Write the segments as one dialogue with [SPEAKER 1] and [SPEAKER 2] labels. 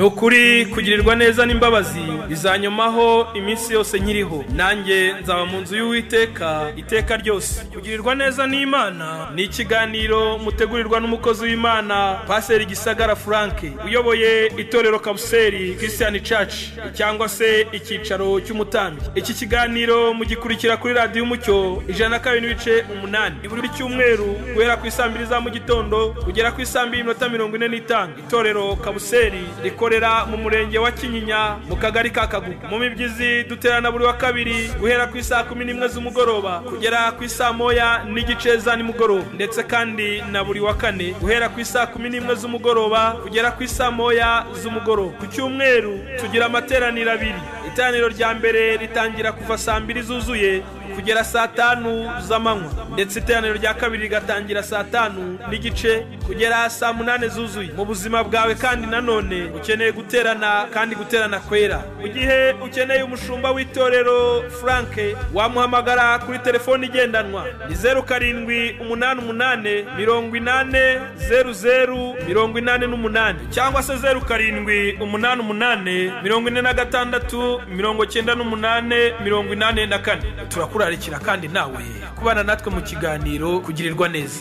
[SPEAKER 1] nukuri kugirirwa neza n'imbabazi bizanyomaho iminsi yose nkiriho, nanjye nzaba mu nzu y'Uwiteka iteka ryose. Kugirirwa neza n'Imana ni ikiganiro mutegurirwa n'umukozi w'Imana Pastor Gisagara Frank uyoboye itorero Kabuseri Christian Church cyangwa se icyicaro cy'umutambyi. Iki kiganiro mugikurikira kuri radio Umucyo 102.8 buri cyumweru guhera ku isambiri za mu gitondo kugera ku isambiri 45. Itorero Kabuseri rikorera mu murenge wa Kinyinya mu kagari ka Kagugu. Mu mibyizi duterana buri wa kabiri guhera ku isaa 11 z'umugoroba kugera ku isaa 1:30 za nimugoroba, ndetse kandi na buri wa kane guhera ku isaa 11 z'umugoroba kugera ku isaa 1 z'umugoroba. Ku cyumweru tugira amateraniro abiri. Iteraniro rya mbere ritangira kuva saa 2 zuzuye kugera saa 5 z'amanywa, ndetse iteraniro rya kabiri rigatangira saa 5:30 kugera saa 8 zuzuye. Mu buzima bwawe kandi nanone ukeneye guterana kandi guterana kwera. Mu gihe ukeneye umushumba w'itorero Frank wamuhamagara kuri telefone igendanwa ni 0788800088 cyangwa se 0788469884. Turakurarikira kandi nawe kubana natwe mu kiganiro kugirirwa neza.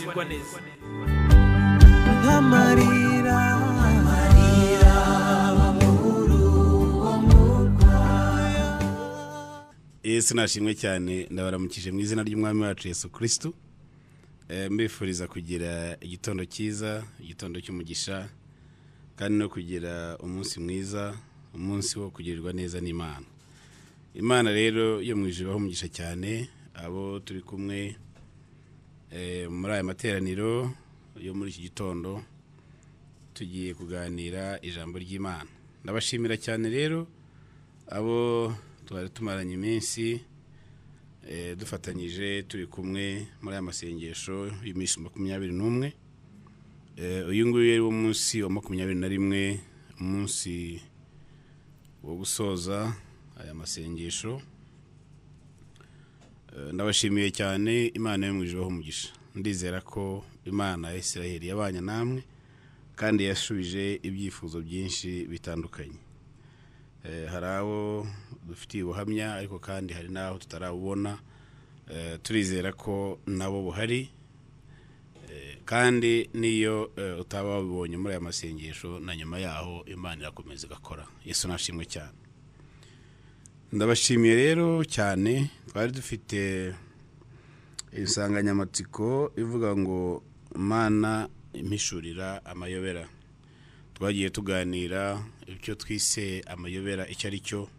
[SPEAKER 2] Yesu nashimwe cyane, ndabaramukije mu izina ry'Umwami wacu Yesu Kristo. Mbifuriza kugira igitondo cyiza, igitondo cy'umugisha, kandi no kugira umunsi mwiza, umunsi wo kugirirwa neza n'Imana. Imana rero yo mwijibaho umugisha cyane abo turi kumwe muri aya materaniro yo muri iki gitondo tugiye kuganira ijambo ry'Imana. Ndabashimira cyane rero abo twari tumaranye iminsi dufatanyije turi kumwe muri aya masengesho y'iminsi 21. Uyu nguyu yari umunsi wa 21, umunsi wo gusoza aya masengesho. Ndabashimiye cyane, Imana yo mwijibaho umugisha. Ndizera ko Imana ya Isiraheli yabanye namwe kandi yashubije ibyifuzo byinshi bitandukanye. Hari abo dufitiye ubuhamya ariko kandi hari naho tutarabubona. Turizera ko nabo buhari, kandi niyo utaba wabibonye muri aya masengesho na nyuma yaho Imana irakomeza igakora. Yesu nashimwe cyane. Ndabashimiye rero cyane. Twari dufite insanganyamatsiko ivuga ngo Imana impishurira amayobera. Twagiye tuganira ibyo twise amayobera icyo ari cyo,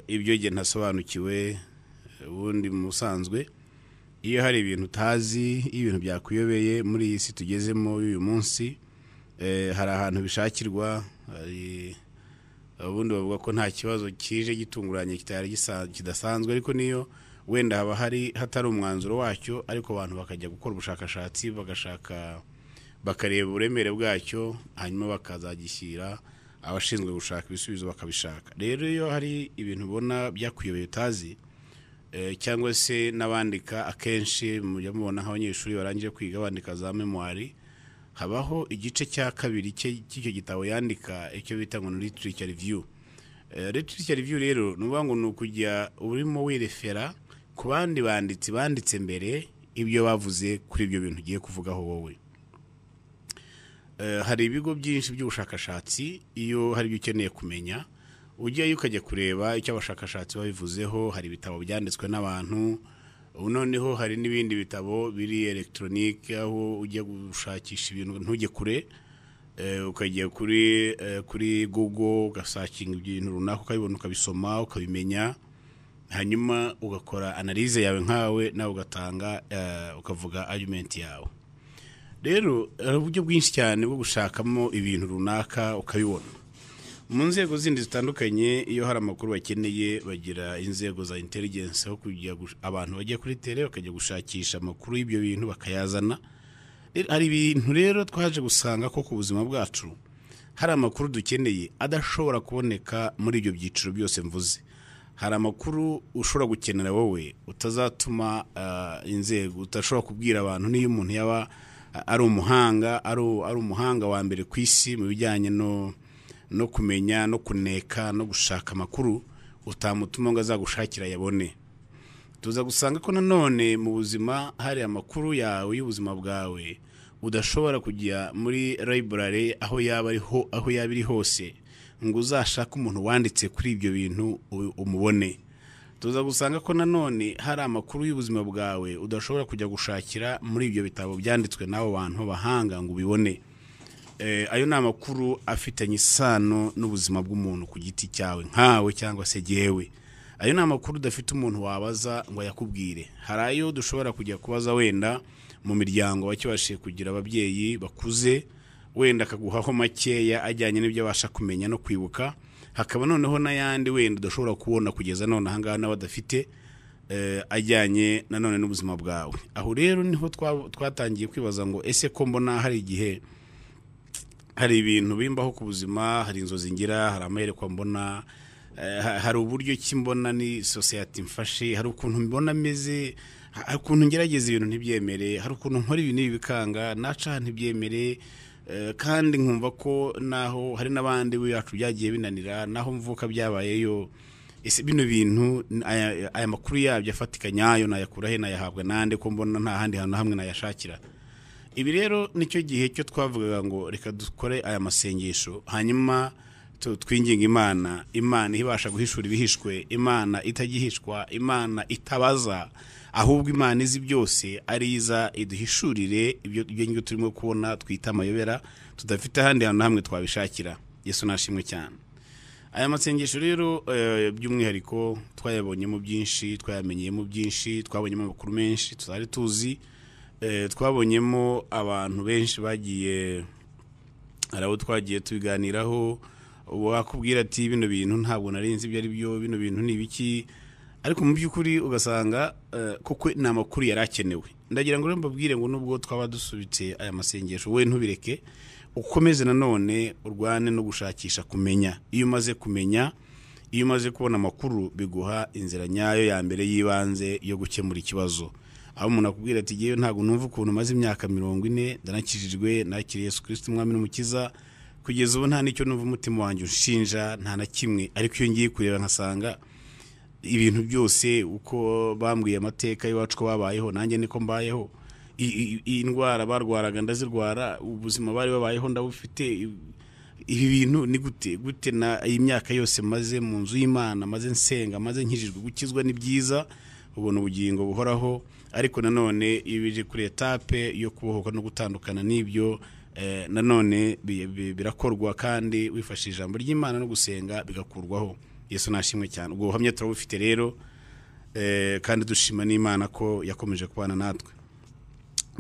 [SPEAKER 2] ibyo nge ntasobanukiwe. Ubundi musanzwe iyo hari ibintu utazi, ibintu byakuyobeye muri iyi si tugezemo uyu munsi, hari ahantu bishakirwa. Ubundi bavuga ko nta kibazo kije gitunguranye kidasanzwe, ariko niyo wenda haba hatari umwanzuro wacyo, ariko abantu bakajya gukora ubushakashatsi bakareba uburemere bwacyo, hanyuma bakazagishyira abashinzwe gushaka ibisubizo bakabishaka. Rero iyo hari ibintu ubona byakuyobeye utazi, cyangwa se n'abandika, akenshi mujya mubona nk'abanyeshuri barangije kwiga bandika za memoire, habaho igice cya kabiri cy'icyo gitabo yandika, icyo bita ngo literature review. Literature review rero nuvuga ngo nukujya urimo wirefera ku bandi banditse mbere ibyo bavuze kuri ibyo bintu ugiye kuvugaho wowe. Hari ibigo byinshi by'ubushakashatsi, iyo hari ibyo ukeneye kumenya ujyayo ukajya kureba icyo abashakashatsi babivuzeho. Hari ibitabo byanditswe n'abantu, noneho hari n'ibindi bitabo biri electronique, aho ujya gushakisha ibintu ntujye kure, ukajya kuri Google ugasakinga ibintu runaka ukabibona ukabisoma ukabimenya, hanyuma ugakora analyse yawe nkawe nawe ugatanga ukavuga argument yawe. Rero hari uburyo bwinshi cyane bwo gushakamo ibintu runaka ukabibona. Mu nzego zindi zitandukanye, iyo hari amakuru bakeneye bagira inzego za intelligence, aho kujya abantu bajya kuri tele bakajya gushakisha amakuru y'ibyo bintu bakayazana. Hari ibintu rero twaje gusanga ko ku buzima bwacu hari amakuru dukeneye adashobora kuboneka muri ibyo byiciro byose mvuze. Hari amakuru ushobora gukenera wowe utazatuma inzego utashobora kubwira abantu. Niyo umuntu yaba ari umuhanga wa mbere ku isi mu bijyanye no no kumenya no kuneka no gushaka amakuru utamutuma ngo azagushakira yabone. Tuza gusanga ko nanone mu buzima hari amakuru yawe y'ubuzima bwawe udashobora kujya muri library aho yabiri hose ngo uzashaka umuntu wanditse kuri ibyo bintu umubone. Tuza gusanga ko nanone hari amakuru y'ubuzima bwawe udashobora kujya gushakira muri ibyo bitabo byanditswe n'abo bantu bahanga ngo ubibone. Ayo ni amakuru afitanye isano n'ubuzima bw'umuntu ku giti cyawe nkawe cyangwa se jewe. Ayo ni amakuru udafite umuntu wabaza ngo yakubwire. Hari ayo dushobora kujya kubaza wenda mu miryango wakibashije kugira ababyeyi bakuze, wenda akaguhaho makeya ajyanye n'ibyo abasha kumenya no kwibuka. Hakaba noneho n'ayandi wenda udashobora kubona kugeza none ahangaha n'abadafite ajyanye nanone n'ubuzima bwawe. Aho rero niho twatangiye kwibaza ngo ese ko mbona hari igihe hari ibintu bimbaho ku buzima, hari inzozi ngira, hari amaherekwa mbona, hari uburyo kimbona ni society mfashe, hari ukuntu mbona meze, hari ukuntu ngerageza ibintu ntibyemere, hari ukuntu nkora ibintu bikanga naca ntibyemere, kandi nkumva ko naho hari n'abandi bacu byagiye binanira, naho mvuka byabayeyo. Ese bino bintu aya makuru yabyo afatikanya ayo nayakura he nayahabwa nande ko mbona nta handi hantu hamwe nayashakira. Ibi rero nicyo gihe cyo twavugaga ngo reka dukore aya masengesho, hanyuma twinginga Imana ibasha guhishura ibihishwe, Imana itagihishwa, Imana itabaza, ahubwo Imana izi byose ariza iduhishurire ibyo ngibyo turimo kubona twita amayobera tudafite ahandi hantu hamwe twabishakira. Yesu nashimwe cyane. Aya masengesho rero by'umwihariko twayabonyemo byinshi, twayamenyemo byinshi, twabonyemo amakuru menshi tutari tuzi, twabonyemo abantu benshi bagiye arabo twagiye tubiganiraho, wakubwira ati bino bintu ntabwo narinzi ibyo ari byo, bino bintu ni ibiki, ariko mu by'ukuri ugasanga kuko ni amakuru yarakenewe. Ndagira ngo mbabwire ngo nubwo twaba dusubitse aya masengesho, we ntubireke ukomeze nanone urwane no gushakisha kumenya. Iyo umaze kumenya, iyo umaze kubona amakuru, biguha inzira nyayo ya mbere yibanze yo gukemura ikibazo. Aho umuntu akubwira ati giye ntabwo numva ukuntu maze imyaka 40 ndanakijijwe, nakiriye Yesu Kristo umwami n'umukiza, kugeza ubu nta nicyo numva umutima wanjye unshinja, nta na kimwe. Ariko iyo ngiye kureba nkasanga ibintu byose uko bambwiye amateka y'abacu ko babayeho nanjye niko mbayeho, indwara barwaraga ndazirwara, ubuzima bari babayeho ndabufite, ibi bintu ni gute na imyaka yose maze mu nzu y'Imana, maze nsenga, maze nkijijwe, gukizwa ni byiza, ubona ubugingo buhoraho. Ariko nanone ibije kuri etape yo kubohoka no gutandukana n'ibyo, nanone birakorwa kandi wifashishije ijambo ry'Imana no gusenga bigakurwaho. Yesu nashimwe cyane. Ubwo buhamya turabufite rero, kandi dushima n'Imana ko yakomeje kubana natwe.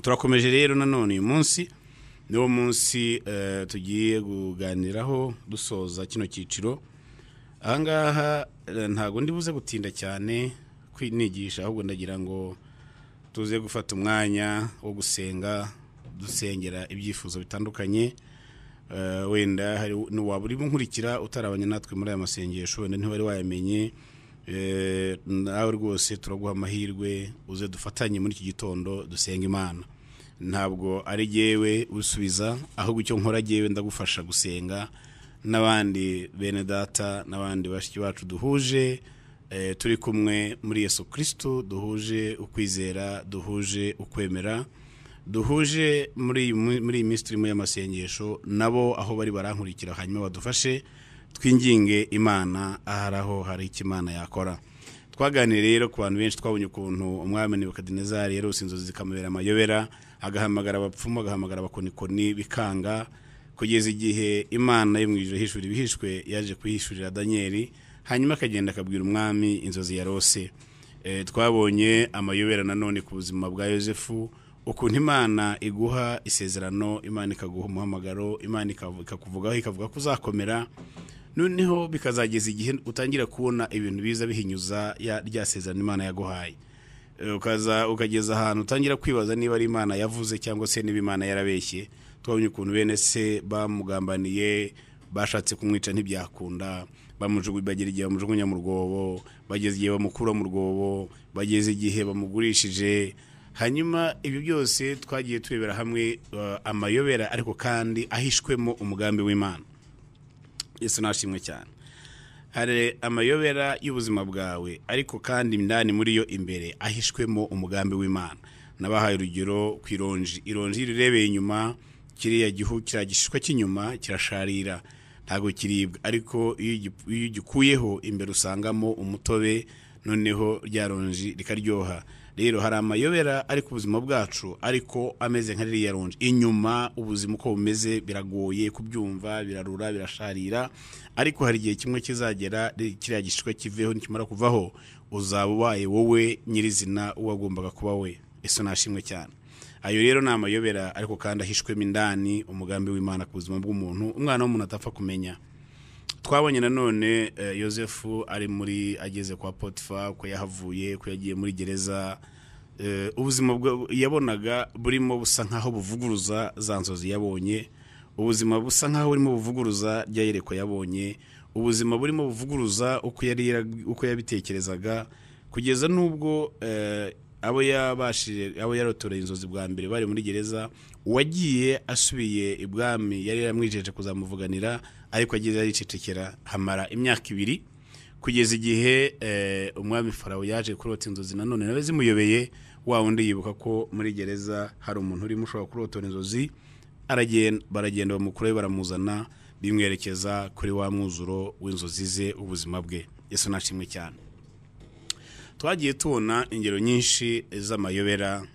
[SPEAKER 2] Turakomeje rero nanone uyu munsi niwo munsi tugiye kuganiraho dusoza kino cyiciro. Ahangaha ntago ndibuze gutinda cyane kwinigisha, ahubwo ndagira ngo tuze gufata umwanya wo gusenga, dusengera ibyifuzo bitandukanye. Wenda hari n'uwaburi bunkurikira utarabanye natwe muri aya masengesho, wenda ntibari wayamenye, nawe rwose turaguha amahirwe uze dufatanye muri iki gitondo dusenga Imana. Ntabwo ari jewe usubiza, ahubwo icyo nkora jewe ndagufasha gusenga n'abandi bene data n'abandi bashiki bacu duhuje, turi kumwe muri Yesu Kristo, duhuje ukwizera, duhuje ukwemera, duhuje muri minsi turimo y'amasengesho, nabo aho bari barankurikira, hanyuma badufashe twinginge Imana aharaho hari icyo Imana yakora. Twaganiriye rero ku bantu benshi, twabonye ukuntu umwami Nebukadinezari rero inzozi zikamubera amayobera, agahamagara abapfumu, agahamagara abakonikoni bikanga, kugeza igihe Imana yo mu ijuru hishura ibihishwe yaje kwihishurira Danieli, hanyuma akagenda akabwira umwami inzozi yarose. Twabonye amayobera nanone ku buzima bwa Yosefu, ukuntu Imana iguha isezerano, Imana ikaguha umuhamagaro, Imana ikakuvugaho, ikavuga ko uzakomera, noneho bikazageza igihe utangira kubona ibintu biza bihinyuza rya sezerano Imana yaguhaye. Ukageza ahantu utangira kwibaza niba ari Imana yavuze cyangwa se niba Imana yarabeshye. Twabonye ukuntu bene se bamugambaniye, bashatse kumwica ntibyakunda, bagera igihe bamujugunya mu rwobo, bageze igihe bamukura mu rwobo, bageze igihe bamugurishije. Hanyuma ibyo byose twagiye turebera hamwe amayobera, ariko kandi ahishwemo umugambi w'Imana. Yesu nashimwe cyane. Hari amayobera y'ubuzima bwawe ariko kandi indani muri yo imbere ahishwemo umugambi w'Imana. Nabahaye urugero ku ironji rirebeye inyuma, kiriya gihu kiragishishwa cy'inyuma kirasharira ntago kiribwa, ariko iyo gikuyeho imbere usangamo umutobe, noneho rya ronji rikaryoha. Rero hari amayobera ari ku buzima bwacu ariko ameze nka ririya ronji, inyuma ubuzima uko bumeze biragoye kubyumva, birarura, birasharira, ariko hari igihe kimwe kizagera kiriya gishishwa kiveho, nikimara kuvaho uzaba ubaye wowe nyirizina uwagombaga kuba we. Yesu nashimwe cyane. Ayo rero ni amayobera ariko kandi ahishwemo indani umugambi w'Imana ku buzima bw'umuntu, umwana w'umuntu atapfa kumenya. Twabonye nanone Yosefu ageze kwa Potifa, ko yahavuye, ko yagiye muri gereza. Ubuzima yabonaga burimo busa nkaho buvuguruza za nzozi yabonye, ubuzima busa nkaho burimo buvuguruza rya yereko yabonye, ubuzima burimo buvuguruza uko yabitekerezaga, kugeza nubwo abo yarotoreye inzozi bwa mbere bari muri gereza, uwagiye asubiye ibwami yari yaramwijeje kuzamuvuganira, ariko ageze aricecekera hamara imyaka 2 kugeza igihe umwami Farawo yaje kurota inzozi nanone nawe zimuyobeye. Wa wundi yibuka ko muri gereza hari umuntu urimo ushobora kurotora inzozi, baragenda bamukurayo baramuzana, bimwerekeza kuri wa mwuzuro w'inzozi ze, ubuzima bwe. Yesu nashimwe cyane. Twagiye tubona ingero nyinshi z'amayobera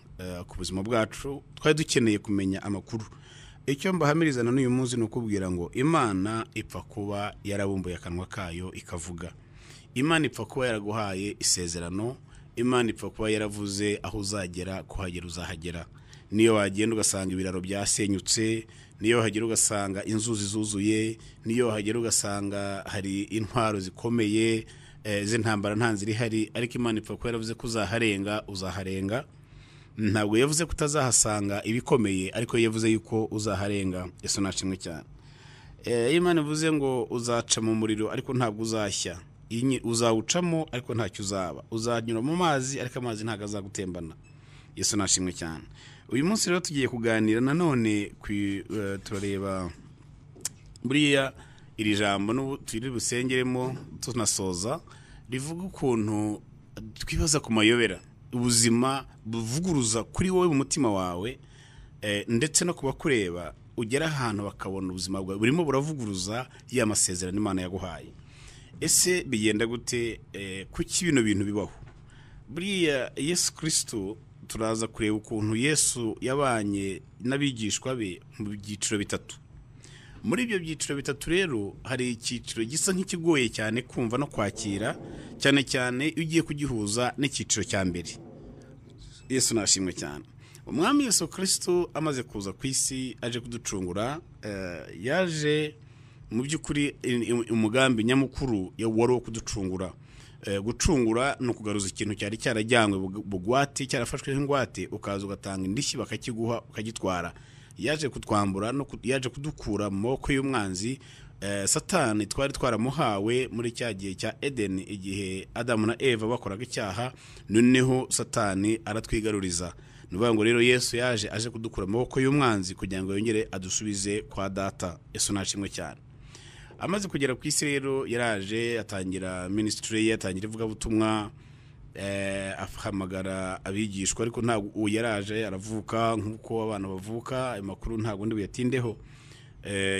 [SPEAKER 2] ku buzima bwacu, twari dukeneye kumenya amakuru. Icyo mbahamirizana n'uyu munsi ni ukubwira ngo Imana ipfa kuba yarabumbuye akanwa kayo ikavuga. Imana ipfa kuba yaraguhaye isezerano, Imana ipfa kuba yaravuze aho uzagera, kuhagera uzahagera. Niyo wagenda ugasanga ibiraro byasenyutse, niyo hagera ugasanga inzuzi zuzuye, niyo hagera ugasanga hari intwaro zikomeye z'intambara nta nzira ihari, ariko Imana ipfa kuba yaravuze ko uzaharenga. Ntabwo yavuze ko utazahasanga ibikomeye, ariko yavuze yuko uzaharenga. Yesu nashimwe cyane. Imana ivuze ngo uzaca mu muriro ariko ntabwo uzashya, uzawucamo ariko ntacyo uzaba, uzanyura mu mazi ariko amazi ntabwo azagutembana. Yesu nashimwe cyane. Uyu munsi rero tugiye kuganira nanone turareba buriya iri jambo n'ubu turi busengeremo tunasoza, rivuga ukuntu twibaza ku mayobera, ubuzima buvuguruza kuri wowe mu mutima wawe, ndetse no kuba kureba ugera ahantu bakabona ubuzima bwawe burimo buravuguruza ya masezerano Imana yaguhaye. Ese bigenda gute? Kuki bino bintu bibaho? Buriya Yesu Kristo turaza kureba ukuntu Yesu yabanye n'abigishwa be mu byiciro 3. Muri ibyo byiciro 3 rero hari icyiciro gisa nk'ikigoye cyane kumva no kwakira, cyane cyane ugiye kugihuza n'icyiciro cya mbere. Yesu nashimwe cyane. Umwami Yesu Kristo amaze kuza ku isi aje kuducungura, yaje mu by'ukuri umugambi nyamukuru wari wo kuducungura. Gucungura no kugaruza ikintu cyari cyarajyanywe bugwate, cyarafashwe nk'ingwate, ukaza ugatanga indishyi bakakiguha ukagitwara. Yaje kutwambura no yaje kudukura mu maboko y'umwanzi Satani twari twaramuhawe muri cya gihe cya Eden, igihe Adamu na Eva bakoraga icyaha, noneho Satani aratwigaruriza. Nuvuga ngo rero Yesu aje kudukura mu maboko y'umwanzi kugira ngo yongere adusubize kwa data. Yesu nashimwe cyane. Amaze kugera ku isi rero yaraje atangira ministry ye, atangira ivuga butumwa, ahamagara abigishwa, ariko ntabwo yaraje aravuka nkuko abana bavuka. Ayo makuru ntabwo ndi buyatindeho,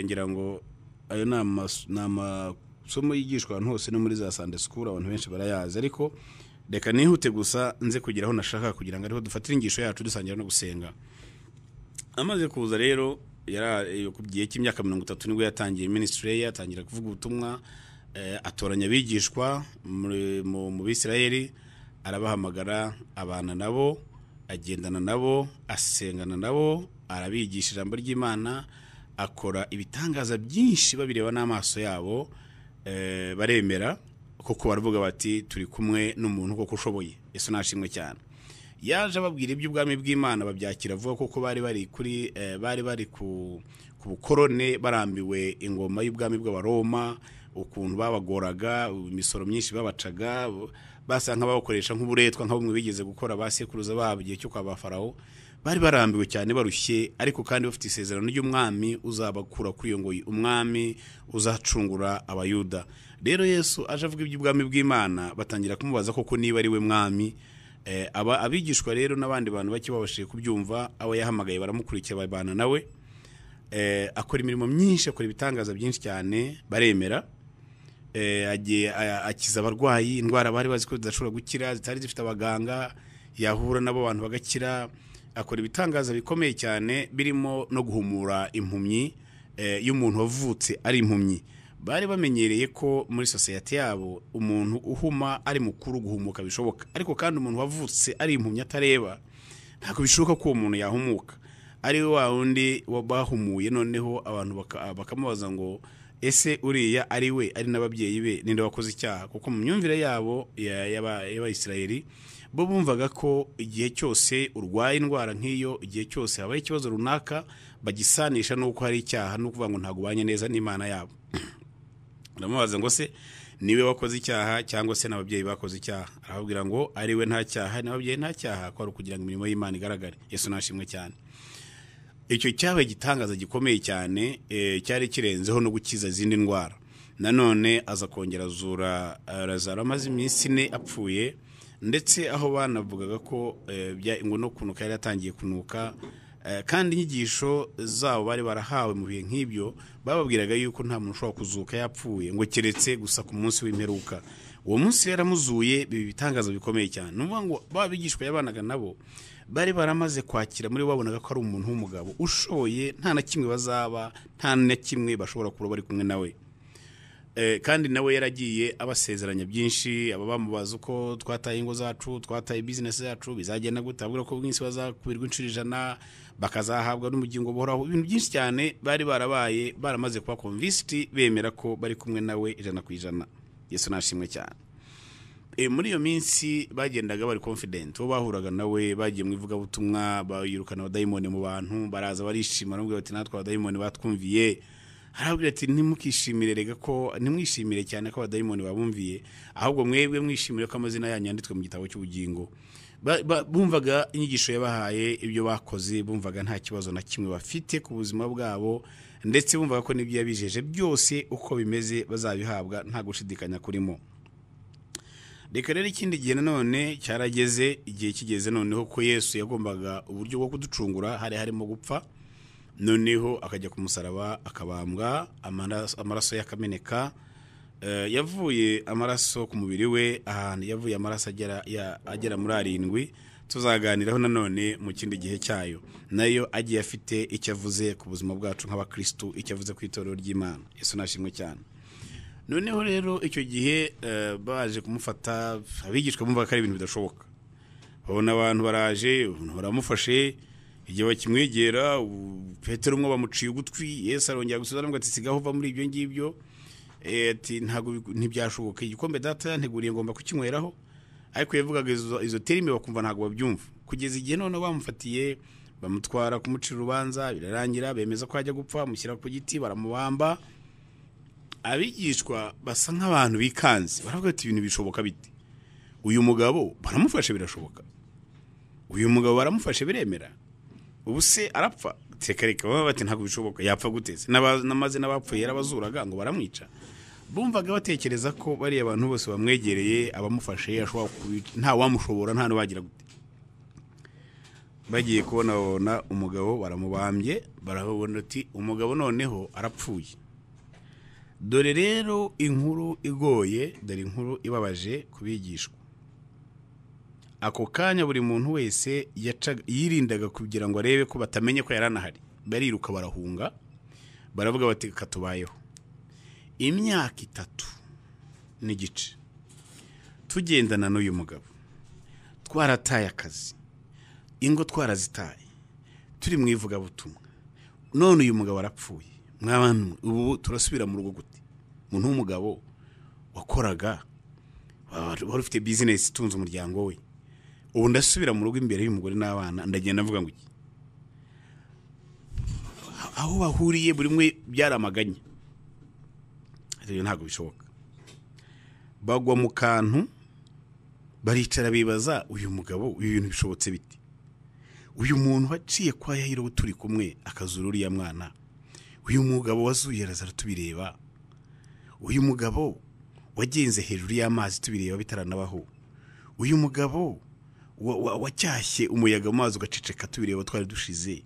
[SPEAKER 2] ngira ngo ayo nama somo yigishwa ahantu hose no muri za Sunday school, abantu benshi barayazi, ariko reka nihute gusa nze kugira aho nashaka kugira ngo ariho dufatira ingisho yacu dusangira no gusenga. Amaze kuza rero kubyiye cy'imyaka 30 nibwo yatangiye ministry ye, atangira kuvuga ubutumwa, atoranya abigishwa mu Bisirayeli, arabahamagara, abana nabo, agendana nabo, asengana nabo, arabigisha ijambo ry'Imana, akora ibitangaza byinshi babireba n'amaso yabo, baremera kuko baravuga bati turi kumwe n'umuntu koko ushoboye. Yesu nashimwe cyane. Yaje ababwira iby'ubwami bw'Imana, babyakira vuba kuko bari bari ku bukorone, barambiwe ingoma y'ubwami bw'Abaroma, ukuntu babagoraga, imisoro myinshi babacaga, basa nk'abakoresha nk'uburetwa nka bumwe bigeze gukora basekuruza babo igihe cyo kwa Farawo. bari barambiwe cyane barushye, ariko kandi bafite isezerano ry'umwami uzabakura kuri iyo ngoyi, umwami uzacungura abayuda. Rero Yesu aje avuga iby'ubwami bw'Imana, batangira kumubaza koko niba ari we mwami. Abigishwa rero n'abandi bantu bake babashije kubyumva, abo yahamagaye baramukurikira babana nawe. Akora imirimo myinshi, akora ibitangaza byinshi cyane, baremera. Agiye akiza abarwayi, indwara bari bazi ko zidashobora gukira, zitari zifite abaganga, yahura nabo abantu bagakira. Akora ibitangaza bikomeye cyane, birimo no guhumura impumyi, y'umuntu wavutse ari impumyi. Bari bamenyereye ko muri society yabo umuntu uhuma ari mukuru guhumuka bishoboka, ariko kandi umuntu wavutse ari impumyi atareba ntabwo bishoboka ko umuntu yahumuka. Ari wa wundi wabahumuye, noneho abantu bakamubaza ngo ese uriya ari we, ari n'ababyeyi be, ninde wakoze icyaha? Kuko mu myumvire yabo y'Abayisiraheli bo bumvaga ko igihe cyose urwaye indwara nk'iyo, igihe cyose habaye ikibazo runaka, bagisanisha n'uko hari icyaha, no kuvuga ngo ntabwo ubanye neza n'Imana yabo. Ndamubaza ngo se niwe wakoze icyaha cyangwa se n'ababyeyi bakoze icyaha? Arababwira ngo ari we nta cyaha, n'ababyeyi nta cyaha, ko ari ukugira ngo imirimo y'Imana igaragare. Yesu nashimwe cyane. Icyo cyabaye igitangaza gikomeye cyane, cyari kirenzeho no gukiza izindi ndwara. Nanone aza kongera azura Lazaro amaze iminsi 4 apfuye, ndetse aho banavugaga ko ngo no kunuka yari yatangiye kunuka. Kandi inyigisho zabo bari barahawe mu bihe nk'ibyo bababwiraga yuko nta muntu ushobora kuzuka yapfuye, ngo keretse gusa ku munsi w'imperuka. Uwo munsi yaramuzuye, bibi bitangaza bikomeye cyane. Nuvuga ngo babigishwa yabanaga nabo bari baramaze kwakira muri babonaga ko ari umuntu w'umugabo ushoboye, nta na kimwe bazaba, nta na kimwe bashobora kuba bari kumwe nawe. Kandi nawe yaragiye abasezeranya byinshi, aba bamubaza uko twataye ingo zacu, twataye business yacu, bizagenda gute, abura ko bwinshi bazakubirwa inshuro 100, bakazahabwa n'umugingo buhoraho. Ibintu byinshi cyane bari barabaye baramaze kuba convinced, bemera ko bari kumwe nawe 100%. Yesu nashimwe cyane. Muri iyo minsi bagendaga bari confident, bo bahuraga nawe, bagiye mu ivuga butumwa, bayirukana abadayimoni mu bantu, baraza barishima, nubwo bati natwe abadayimoni batwumviye. Harabwira ati ntimukishimire, rega ko ntimwishimire cyane ko abadayimoni babumviye, ahubwo mwebwe mwishimire ko amazina yanyu yanditswe mu gitabo cy'ubugingo. Bumvaga inyigisho yabahaye, ibyo bakoze, bumvaga nta kibazo na kimwe bafite ku buzima bwabo, ndetse bumvaga ko n'ibyo yabijeje byose uko bimeze bazabihabwa, nta gushidikanya kurimo. Reka rero ikindi gihe nanone cyarageze, igihe kigeze noneho ko Yesu yagombaga uburyo bwo kuducungura, harimo gupfa. Noneho akajya ku musaraba, akabambwa, amaraso yakameneka. Yavuye amaraso ku mubiri we, ahantu yavuye amaraso agera muri 7. Tuzaganiraho nanone mu kindi gihe cyayo, nayo agiye afite icyo avuze ku buzima bwacu nk'abakristo, icyo avuze ku itorero ry'Imana. Yesu nashimwe cyane. Noneho rero icyo gihe baje kumufata, abigishwa bumva ko ari ibintu bidashoboka. Babona abantu baraje, baramufashe, igihe bakimwegera, Petero umwe bamuciye ugutwi. Yesu arongera gusubira ngo ati sigaho uva muri ibyo ngibyo, ati ntago ntibyashoboka, igikombe data yanteguriye ngomba kukinyweraho. Ariko yavugaga izo terime bakumva ntago babyumva, kugeza igihe none bamufatiye, bamutwara kumucira urubanza, birarangira, bemeza ko ajya gupfa, mushyira ku giti, baramubamba. Abigishwa basa nk'abantu bikanze, baravuga ati ibintu bishoboka bite? Uyu mugabo baramufashe birashoboka, uyu mugabo baramufashe biremera, ubu se arapfa? Tekereka baba bati ntabwo bishoboka, yapfa guteze? Namaze n'abapfuye yarabazuraga ngo baramwica. Bumvaga batekereza ko bari abantu bose bamwegereye, abamufashe ashobora nta wamushobora, nta n'ubagira gute. Bagiye kubona umugabo baramubambye, barabona ati umugabo noneho arapfuye. Dore rero inkuru igoye, dore inkuru ibabaje kubigishwa. Ako kanya buri muntu wese yirindaga kugira ngo arebe ko batamenye ko yaranahari. Bariruka barahunga, baravuga bati katubayeho imyaka 3 n'igice tugendana n'uyu mugabo, twarataye akazi, ingo twarazitaye, turi mu ivuga butumwa, none uyu mugabo arapfuye. Mwabantu ubu turasubira mu rugo gute? Umuntu w'umugabo wakoraga, wari ufite business itunze umuryango we, ubu ndasubira mu rugo imbere y'umugore n'abana, ndagenda avuga ngo iki? Aho bahuriye buri mwe byaramaganye. Rero ntago bishoboka. Bagwa mu kantu, baricara bibaza uyu mugabo ibintu bishobotse biti. uyu muntu waciye kwa Yayiro turi kumwe akazura uriya mwana, uyu mugabo wazuye Lazaro tubireba, uyu mugabo wagenze hejuru y'amazi tubireba bitaranabaho, uyu mugabo wacyashye umuyaga mu mazi ugaceceka tubireba twari dushize,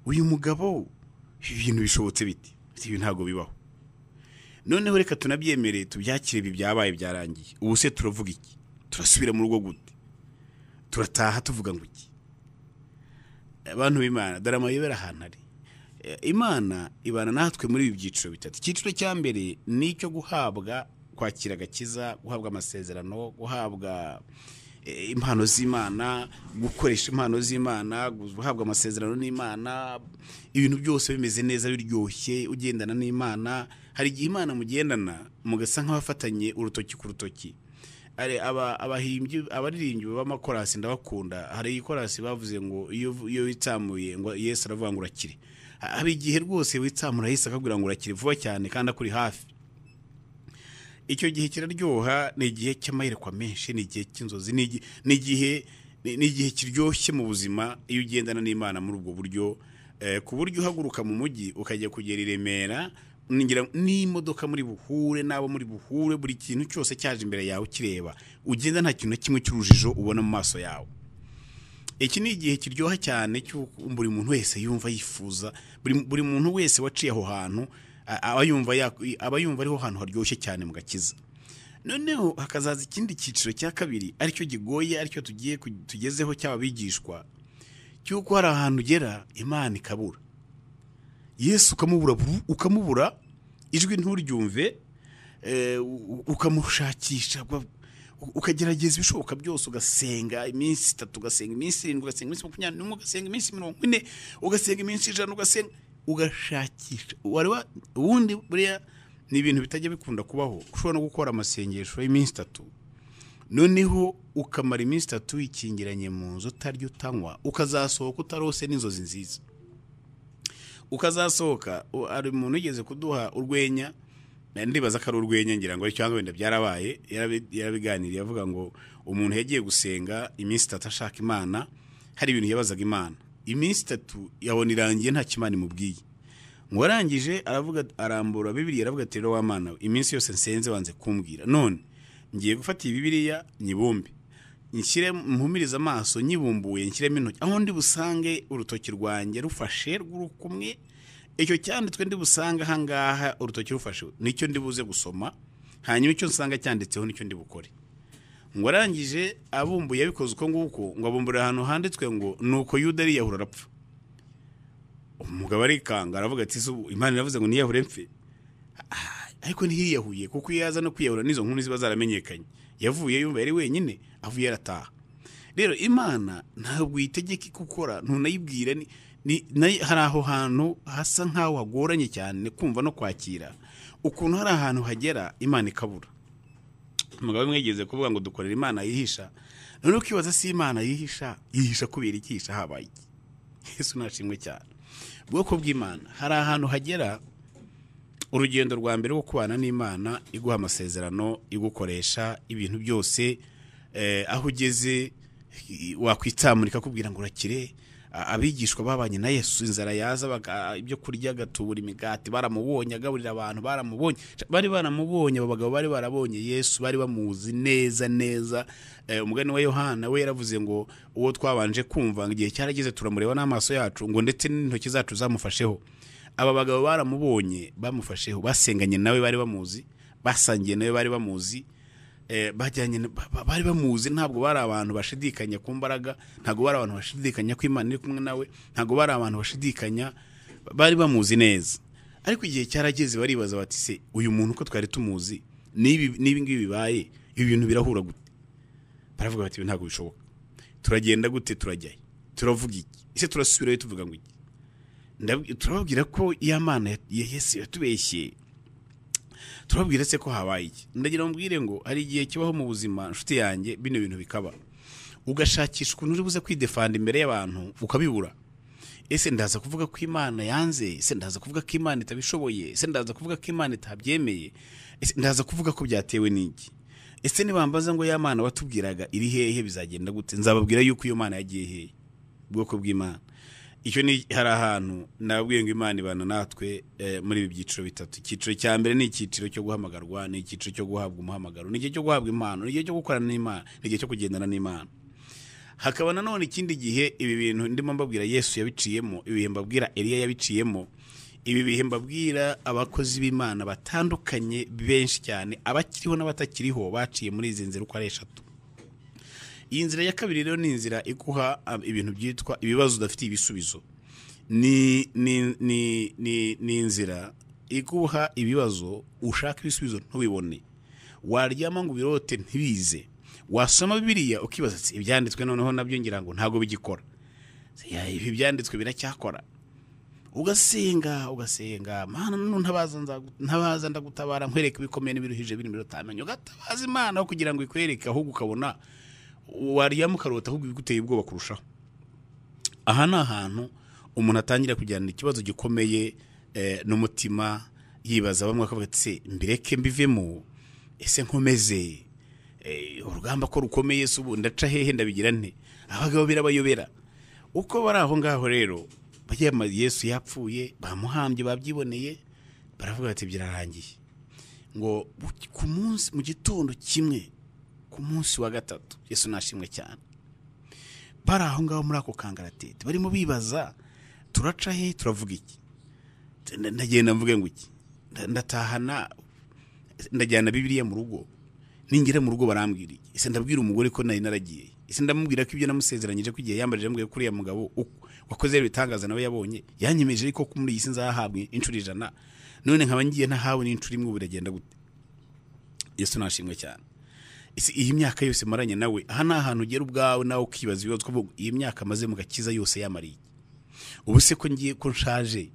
[SPEAKER 2] uyu mugabo ibintu bishobotse biti ibi ntago bibaho. Noneho reka tunabyemere tubyakire ibi byabaye byarangiye. Ubu se turavuga iki? Turasubira mu rugo gute? Turataha tuvuga ngo iki? Abantu b'Imana dara amayobera ahantu ari. Imana ibana natwe muri ibi byiciro bitatu. Icyiciro cya mbere ni icyo guhabwa kwakira agakiza, guhabwa amasezerano, guhabwa impano z'Imana, gukoresha impano z'Imana, guhabwa amasezerano n'Imana, ibintu byose bimeze neza biryoshye ugendana n'Imana. Hari igihe Imana mugendana mugasa nk'abafatanye urutoki ku rutoki. Abaririmbyi b'amakorasi ndabakunda. Hari ikorasi bavuze ngo iyo witsamuye ngo Yesu aravuga ngo urakire. Hari igihe rwose witsamura Yesu akabwira ngo urakire vuba cyane kandi akuri hafi. Icyo gihe kiraryoha, ni igihe cy'amayerekwa menshi, ni igihe cy'inzozi, ni igihe kiryoshye mu buzima iyo ugendana n'Imana muri ubwo buryo, ku buryo uhaguruka mu mujyi ukajya kugera i Remera n'imodoka muri buhure nabo muri buhure, buri kintu cyose cyaje imbere yawe kireba, ugenda nta kintu kimwe cy'urujijo ubona mu maso yawe. Iki ni igihe kiryoha cyane cy'uko buri muntu wese yumva yifuza, buri muntu wese waciye aho hantu aba yumva ariho hantu haryoshye cyane mu gakiza. Noneho hakazaza ikindi cyiciro cya kabiri aricyo gigoye, aricyo tugezeho cy'ababigishwa, cyuko hari ahantu ugera Imana ikabura, Yesu ukamubura, ijwi nturyumve, ukamushakisha, ukagerageza ibishoboka byose, ugasenga iminsi 3, ugasenga iminsi 7, ugasenga iminsi 20, ugasenga iminsi 40, ugasenga iminsi 100, ugasenga ugashakisha. Ubundi buriya ni ibintu bitajya bikunda kubaho. Ushobora no gukora amasengesho y'iminsi 3, noneho ukamara iminsi 3 ikingiranye mu nzu utarya utanywa, ukazasohoka utarose n'inzozi nziza. Ukazasohoka ari umuntu ugeze kuduha urwenya, ndibaza ko ari urwenya, ngira ngo cyangwa wenda byarabaye, yarabiganiriye avuga ngo umuntu yagiye gusenga iminsi 3 ashaka Imana, hari ibintu yabazaga Imana, iminsi 3 yabona irangiye nta kimana imubwiye. Ngo arangije aravuga, arambura Bibiliya aravuga ati rero wa Mana, iminsi yose nsenze wanze kumbwira, none ngiye gufata iyi Bibiliya nyibumbe, nshyire mpumiriza amaso, nyibumbuye nshyiremo intoki, aho ndi busange urutoki rwanjye rufashe rw'urukumwe, icyo cyanditswe ndi busanga hangaha urutoki rufashe nicyo ndi buze gusoma, hanyuma icyo nsanga cyanditseho nicyo ndi bukore. Ngo arangije abumbuye yabikoze uko nguko, ngo abumbura ahantu handitswe ngo nuko Yuda ariyahura arapfa. Umugabo arikanga aravuga ati Imana iravuze ngo niyahure mfe, ariko ntiyiyahuye kuko yaza no kwiyahura n'izo nkuru ziba zaramenyekanye. Yavuye yumva yari wenyine, avuye arataha. Rero Imana ntabwo yitegeka gukora, ntunayibwira, hari aho hantu hasa nkaho hagoranye cyane kumva no kwakira, ukuntu hari ahantu hagera Imana ikabura. Umugabo mwegeze kuvuga ngo dukorera Imana yihisha, none ukibaza si Imana yihisha kubera ikihisha habaye. Yesu nashimwe cyane. Bwoko bw'Imana hari ahantu hagera urugendo rwa mbere rwo kubana n'Imana, iguha amasezerano, igukoresha ibintu byose, aho ugeze wakwitsamurika kubwira ngo urakire. Abigishwa babanye na Yesu, inzara yaza ibyo kurya gatubura imigati, baramubonye agaburira abantu, bari baramubonye, abo bagabo bari barabonye Yesu, bari bamuzi neza. Umugani wa Yohana we yaravuze ngo uwo twabanje kumva igihe cyarageze turamureba n'amaso yacu, ngo ndetse n'intoki zacu zamufasheho. Aba bagabo baramubonye, bamufasheho, basenganye nawe, bari bamuzi, basangiye nawe, bari bamuzi, bari bamuzi. Ntabwo bari abantu bashidikanya ku mbaraga, ntabwo bari abantu bashidikanya ko Imana iri kumwe nawe, ntabwo bari abantu bashidikanya, bari bamuzi neza. Ariko igihe cyarageze baribaza bati se uyu muntu ko twari tumuzi, nibi ngibi bibaye, ibi bintu birahura gute? Baravuga bati ntabwo bishoboka. Turagenda gute? Turajyayo? Turavuga iki? Ese turasubirayo tuvuga ngo iki? Turababwira ko Imana Yesu yatubeshye. Turababwira se ko habaye iki? Ndagira mbwire ngo hari igihe kibaho mu buzima nshuti yanjye bino bintu bikaba, ugashakisha ukuntu uri buze kwidefanda imbere y'abantu ukabibura. Ese ndaza kuvuga ko Imana yanze? Ese ndaza kuvuga ko Imana itabishoboye? Ese ndaza kuvuga ko Imana itabyemeye? Ese ndaza kuvuga ko byatewe n'iki? Ese nibambaza ngo ya Mana watubwiraga iri hehe bizagenda gute? Nzababwira yuko iyo Mana yagiye hehe. ubwoko bw'Imana. Icyo ni hari ahantu nabwiye ngo Imana ibana natwe muri ibi byiciro bitatu. Icyiciro cya mbere ni icyiciro cyo guhamagarwa, ni icyiciro cyo guhabwa umuhamagaro, ni igihe cyo guhabwa impano, ni igihe cyo gukorana n'Imana, ni igihe cyo kugendana n'Imana. Hakaba nanone ikindi gihe ibi bintu ndimo mbabwira Yesu yabiciyemo, ibi bihe mbabwira Eliya yabiciyemo, ibi bihe mbabwira abakozi b'Imana batandukanye benshi cyane, abakiriho n'abatakiriho baciye muri izi nzira uko ari eshatu. Iyi nzira ya kabiri rero ni inzira iguha ibintu byitwa ibibazo udafitiye ibisubizo. Ni inzira iguha ibibazo ushaka ibisubizo ntubibone, waryama ngo birote ntibize, wasoma Bibiliya ukibaza ati ibyanditswe noneho nabyo ngira ngo ntago bigikora, ibi byanditswe biracyakora. Ugasenga Mana ntabaza ndagutabara nkwereke ibikomeye n'ibiruhije biri mbere utamenye, ugatabaza Imana kugira ngo ikwereke, ahubwo ukabona waryama ukarota ahubwo biguteye ubwoba kurushaho. Aha ni ahantu umuntu atangira kujyana ikibazo gikomeye n'umutima, yibaza bamwe akavuga ati mbireke mbivemo, ese nkomeze urugamba ko rukomeye se ubu ndaca hehe ndabigira nte? Abagabo birabayobera uko bari aho ngaho. Rero bagema Yesu yapfuye, bamuhambye, babyiboneye, baravuga ati byararangiye. Ngo ku munsi mu gitondo kimwe, ku munsi wa gatatu, Yesu nashimwe cyane, bari aho ngaho muri ako kangaratete barimo bibaza turaca he, turavuga iki? Ndagenda mvuge ngo iki? Ndatahana ndajyana Bibiliya mu rugo, ningira mu rugo barambwira iki? Ese ndabwira umugore ko nari naragiye? Ese ndamubwira ko ibyo namusezeranyije ko igihe yambarije mbwiye kuri ya mugabo wakoze ibitangaza nawe yabonye, yanyemeje ko muri iyi si nzahabwa inshuro 100, none nkaba ngiye ntahawe n'inshuro imwe, biragenda gute? Yesu nashimwe cyane. Isi iyi myaka yose maranye nawe, aha ni ahantu ugera ubwawe nawe ukibaza ibibazo, kuvuga iyi myaka maze mu gakiza yose yamariye. Ubu se ko ngiye ko nshaje,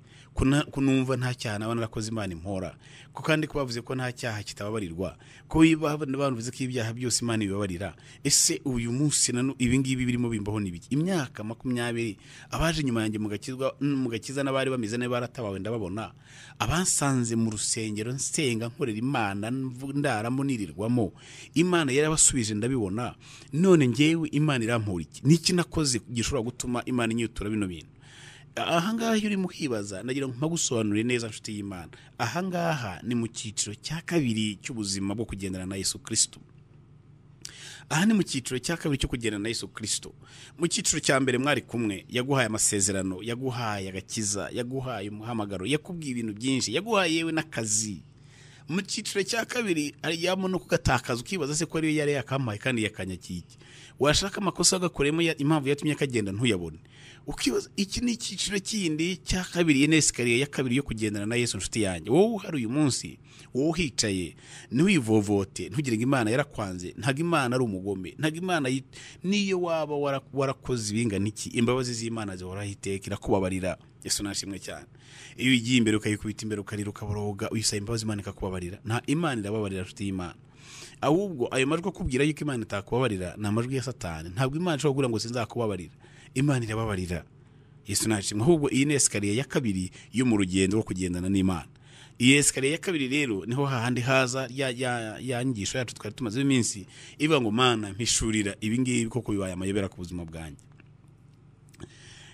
[SPEAKER 2] kunumva nta cyaha nabana narakoze Imana impora, ko kandi ko bavuze ko nta cyaha kitababarirwa, ko bavuze ko ibyaha byose Imana ibibabarira. Ese uyu munsi nano ibi ngibi birimo bimbaho nibiki? Imyaka 20 abaje nyuma yanjye mu gakiza n'abari bameze neza baratabawe ndababona, abansanze mu rusengero nsenga nkorera Imana ndaramo nirirwamo, Imana yarabasubije ndabibona. None ngewe Imana irampura iki? Niki nakoze gishobora gutuma Imana inyitura bino bintu? Ahangaha uri muhibaza, nagira ngo mpagusobanurire neza nshuti y'Imana. Ahangaha ni mu cyiciro cya kabiri cy'ubuzima bwo kugendana na Yesu Kristo. Aha ni mu cyiciro cya kabiri cyo kugendana na Yesu Kristo. Mu cyiciro cya mbere mwari kumwe, yaguhaye amasezerano, yaguhaye agakiza, yaguhaye umuhamagaro, yakubwiye ibintu byinshi, yaguhaye yewe n'akazi. Mu cyiciro cya kabiri ariyamo no kugatakaza, ukibaza se ko ari yari yakampaye kandi yakanyakiki. Washaka amakosa agakoremo impamvu yatumye akagenda ntuyabone. Ukibaza iki ni icyiciro kindi cya kabiri, enesikariye ya kabiri yo kugendana na Yesu nshuti yanjye. Wowe hari uyu munsi, wowe uhicaye ntiwivovote, ntugire ngo Imana yarakwanze, ntago Imana ari umugome, ntago Imana niyo waba warakoze ibingana iki, imbabazi z'Imana zihoraho iteka, irakubabarira. Yesu nashimwe cyane. Iyo ugiye imbere ukayikubita imbere ukarira ukaboroga, uyisaba imbabazi Imana ikakubabarira. Nta Imana irababarira nshuti y'Imana. Ahubwo ayo majwi akubwira yuko Imana itakubabarira ni amajwi ya Satani. Ntabwo Imana ishobora kugira ngo sinzakubabarira, Imana irababarira. Yesu nashimwe. Ahubwo iyi ni esikariye ya kabiri yo mu rugendo rwo kugendana n'Imana. Iyi esikariye ya kabiri rero niho hahandi haza ya nyigisho yacu twari tumaze iminsi ivuga ngo Mana mpishurira ibi ngibi koko bibaye amayobera ku buzima bwanjye.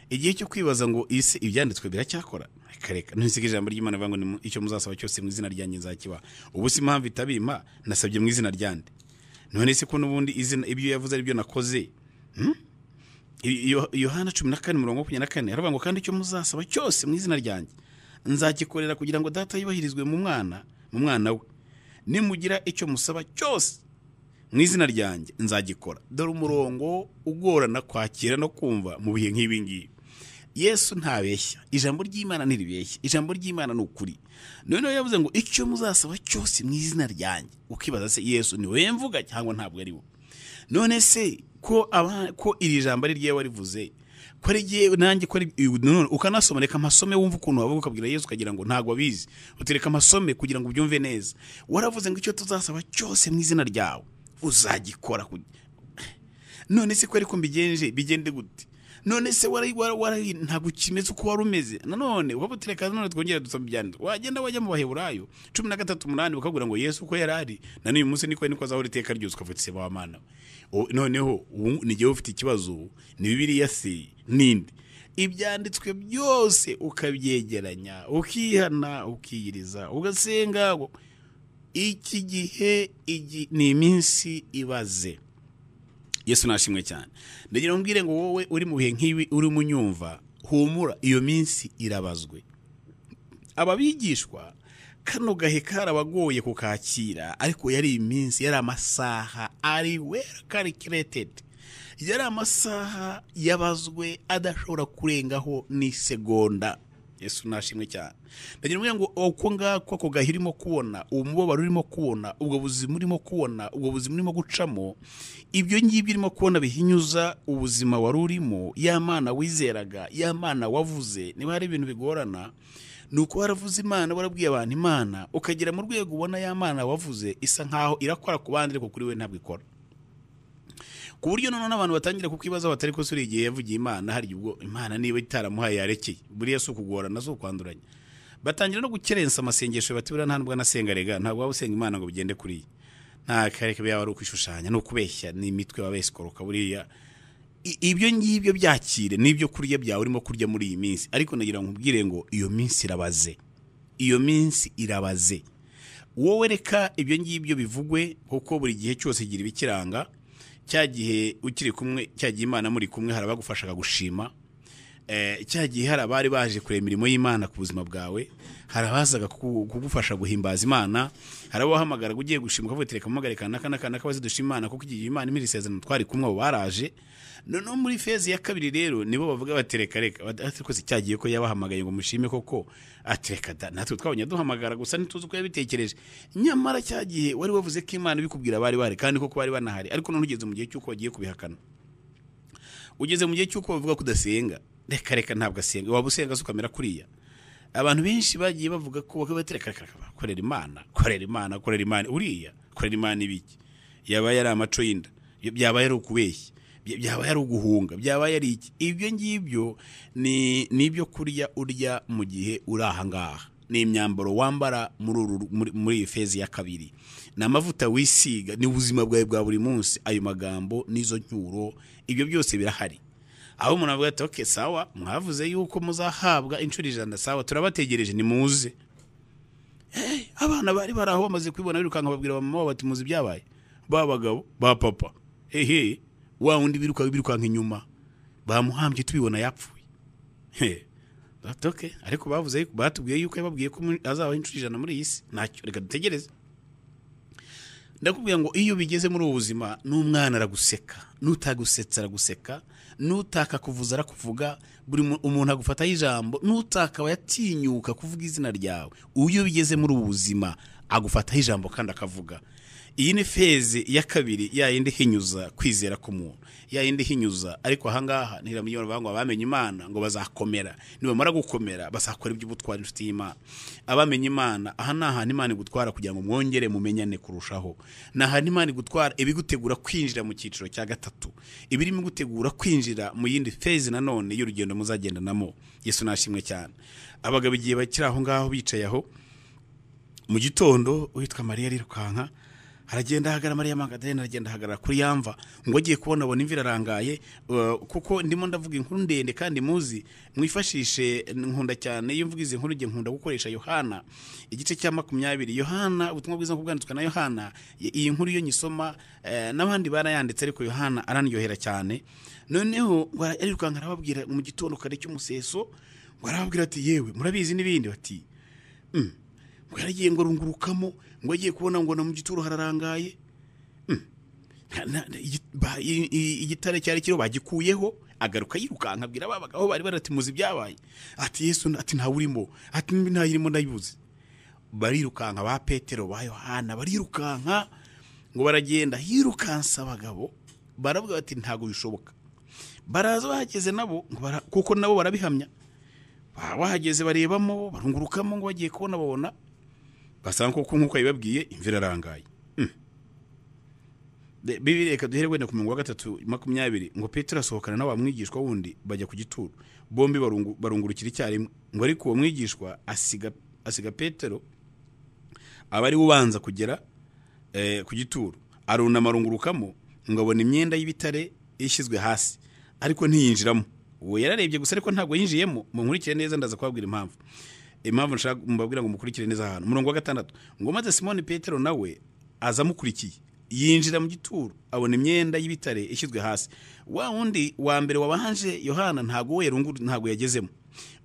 [SPEAKER 2] Igihe cyo kwibaza ngo isi ibyanditswe biracyakora, kareka ntusige ijambo ry'Imana vango ni icyo muzasaba cyose mu izina ryanjye nzakiba. Ubu si impamvu itabima, nasabye mu izina ryande. None se ko nubundi izina ibyo yavuze ari byo nakoze. Yohana 14:24 aravuga ngo kandi icyo muzasaba cyose mu izina ryanjye nzakikorera kugira ngo data yubahirizwe mu mwana we. Nimugira icyo musaba cyose mu izina ryanjye nzagikora. Dore umurongo ugorana kwakira no kumva mu bihe nk'ibi ngibi. Yesu ntabeshya, ijambo ry'Imana ntiribeshya, ijambo ry'Imana ni ukuri. None yavuze ngo icyo muzasaba cyose mu izina ryanjye. Ukibaza se Yesu ni we mvuga cyangwa ntabwo ari we? None se ko iri jambo ari rye warivuze, ko ari giye nanjye ko ari ukanasoma, reka amasome wumva ukuntu wavuga ukabwira Yesu ukagira ngo ntago abizi, utereka amasome kugira ngo ubyumve neza. Waravuze ngo icyo tuzasaba cyose mu izina ryawe uzagikora. None se ko ariko bigende gute? none se ntabwo kimeze uko wari umeze nanone ukabutereka none twongera dusoma ibyanditswe wagenda wajya mu baheburayo 13:8 bakagura ngo Yesu uko yarari na n'uyu munsi niko azahora iteka ryose ukavuga se ba mana noneho nigiye ufite ikibazo ni Bibiliya se ninde ibyanditswe byose ukabyegeranya ukihana ukiyiriza ugasenga iki gihe ni iminsi ibaze. Yesu nashimwe cyane. Ndagira mbwire ngo wowe uri mu bihe nk'ibi uri munyumva humura iyo minsi irabazwe. Ababigishwa kano gahe karabagoye kukakira ariko yari iminsi yari amasaha ari well calculated. Yari amasaha yabazwe adashobora kurengaho ni segonda. Yesu nashimwe cyane. Ndagira ngo uko ngako ko gahirimo kubona umubabaro urimo kubona ubwo buzima urimo kubona ubwo buzima urimo gucamo ibyo ngibyo urimo kubona bihinyuza ubuzima wari urimo ya mana wizeraga ya mana wavuze niba hari ibintu bigorana nuko waravuze Imana warabwiye abantu Imana ukagira mu rwego ubona ya mana wavuze isa nkaho irakora ku bandi ariko kuri we ntabwo ikora ku buryo none abantu batangira kukibaza batari ko suri igihe yavugiye Imana hari ubwo Imana niba itaramuhaye yarekeye buri Yesu kugorana zo kwanduranya batangira no gukerensa amasengesho batibura nta nubwo nasenga rega ntabwo wabusenga Imana ngo bigende kuri nta kareke bya wari ukwishushanya no kubeshya ni imitwe wabesikoroka buriya ibyo ngibyo byakire nibyo kurya byawe urimo kurya muri iyi minsi ariko nagira ngo ubwire ngo iyo minsi irabaze iyo minsi irabaze wowe reka ibyo ngibyo bivugwe kuko buri gihe cyose gira ibikiranga cyagihe ukiri kumwe cyagiye Imana muri kumwe harabagufashaga gushima cyagiye harabari baje kurema imirimo y'Imana ku buzima bwawe harabazaga kugufasha guhimbaza Imana harabahamagara ugiye gushima ukavutereka mumagarikana kana kabazidushima Imana kuko igihe Imana imirisezerano twari kumwe baraje no muri fezi ya kabiri rero nibo bavuga batereka reka ariko cyagiye ko yabahamagaye ngo mushime koko atereka natwe twabonye duhamagara gusa ntituzi uko yabitekereje nyamara cyagiye wari wavuze ko Imana bikubwira bari kandi koko bari banahari ariko none ugeze mu gihe cyuko wagiye kubihakana ugeze mu gihe cyuko bavuga kudasenga reka ntabwo asenga waba usenga ukamera kuriya abantu benshi bagiye bavuga ko batereka korera Imana uriya korera Imana ibiki yaba yari amaco y'inda byaba yari ukubeshya byaba yari uguhunga byaba yari iki ibyo ngibyo nibyo kurya urya mu gihe uraha ngaha ni imyambaro wambara muri fezi ya kabiri n'amavuta wisiga ni ubuzima bwawe bwa buri munsi ayo magambo nizo ncyuro ibyo byose birahari aho umuntu avuga ati okay sawa mwavuze yuko muzahabwa inshuro 100 sawa turabategereje ni muze abana bari baraho bamaze kwibona birukanka babwira mama bati muzi byabaye babagabo ba papa wa undi birukanka inyuma bamuhambye tubibona yapfuye okay ariko bavuze yuko batubwiye yuko yababwiye ko azaho inshuro 100 muri iyi si ntacyo reka dutegereze ndakubwira ngo iyo bigeze muri ubuzima n'umwana araguseka nutagusetsa araguseka nutaka kuvuza arakuvuga buri umuntu agufata ijambo nutaka wayatinyuka kuvuga izina ryawe uyo bigeze muri ubuzima agufata ijambo kandi akavuga iyi ni feze ya kabiri ya yindi hinyuza kwizera ku muntu ya yindi hinyuza ariko ahangaha ntiramiyona bango abamenye Imana ngo bazakomera nibamara gukomera basakora iby'ubutwari inshuti y'Imana abamenye Imana aha naha Imana igutwara kugira ngo mwongere mumenyane kurushaho naha Imana igutwara ibigutegura kwinjira mu cyiciro cya gatatu ibirimo gutegura kwinjira mu yindi feze nanone y'urugendo muzagenda namo Yesu nashimwe cyane abagabo igihe bakira aho ngaho bicaye aho mu gitondo witwa Mariya rirukanka haragenda hagara Mariya Magdalena aragenda hagara kuri yamva ngo agiye kubona abona imvira arangaye kuko ndimo ndavuga inkuru ndende kandi muzi mwifashishe nkunda cyane iyo mvugize inkuru nge nkunda gukoresha Yohana igice cya 20 Yohana ubutumwa bwiza kubwanditswe na Yohana iyi nkuru yo nyisoma n'abandi barayanditse ariko Yohana aranyohera cyane noneho arirukanka arababwira mu gitondo kare cy'umuseso ngo arababwira ati yewe murabizi nibindi bati ngo yaragiye ngo rungurukamo ngo agiye kubona ngo na mu gituro hararangaye igitare cyari kiro bagikuyeho agaruka yirukanka abwira babagaho bari baratimuza ibyabaye ati Yesu ati nta urimo ati ntayirimo ndayibuze barirukanka ba Petero ba Yohana barirukanka ngo baragenda yirukansa abagabo baravuga bati ntago bishoboka baraza bahageze nabo kuko nabo barabihamya bahageze barebamo barungurukamo ngo bagiye kubona babona basanga ko nkuko yibabwiye imvira arangaye Bibiri reka duhere wenda ku murongo wa 3:20 ngo Petero asohokana na wa mwigishwa wundi bajya ku gituro bombi barungurukira icyarimwe ngo ariko uwo mwigishwa asiga Petero abari ubanza kugera ku gituro arunama arungurukamo ngo abona imyenda y'ibitare ishyizwe hasi ariko ntiyinjiramo uwo yararebye gusa ariko ntabwo yinjiyemo mu nkurikire neza ndaza kubabwira impamvu nshaka mbabwira ngo mukurikire neza ahantu umurongo wa 6 ngo maze Simoni Petero nawe azamukurikiye yinjira mu gituro abona imyenda y'ibitare ishyizwe hasi wa wundi wa mbere wabanje Yohana ntabwo yagezemo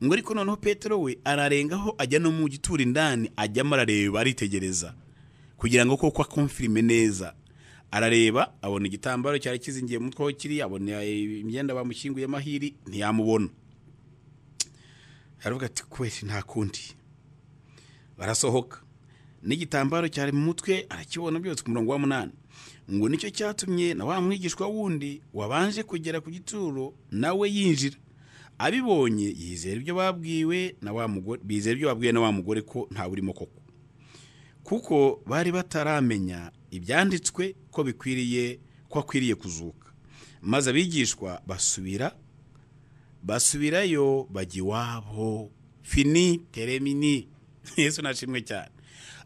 [SPEAKER 2] ngo ariko noneho Petero we ararengaho ajya no mu gituro indani ajyamo arareba aritegereza kugira ngo koko akonfirme neza arareba abona igitambaro cyari kizingiye mu mutwe kiri abona imyenda bamushyinguye mahiri ntiyamubona aravuga ati kwese nta kundi barasohoka n'igitambaro cyari mu mutwe arakibona byose ku murongo wa 8 ngo nicyo cyatumye na wa mwigishwa wundi wabanje kugera ku gituro nawe yinjira abibonye yizera ibyo babwiwe na wa mugore bizera ibyo babwiwe na wa mugore ko nta burimo koko kuko bari bataramenya ibyanditswe ko akwiriye kuzuka maze abigishwa basubirayo bajya iwabo fini teremini Yesu nashimwe cyane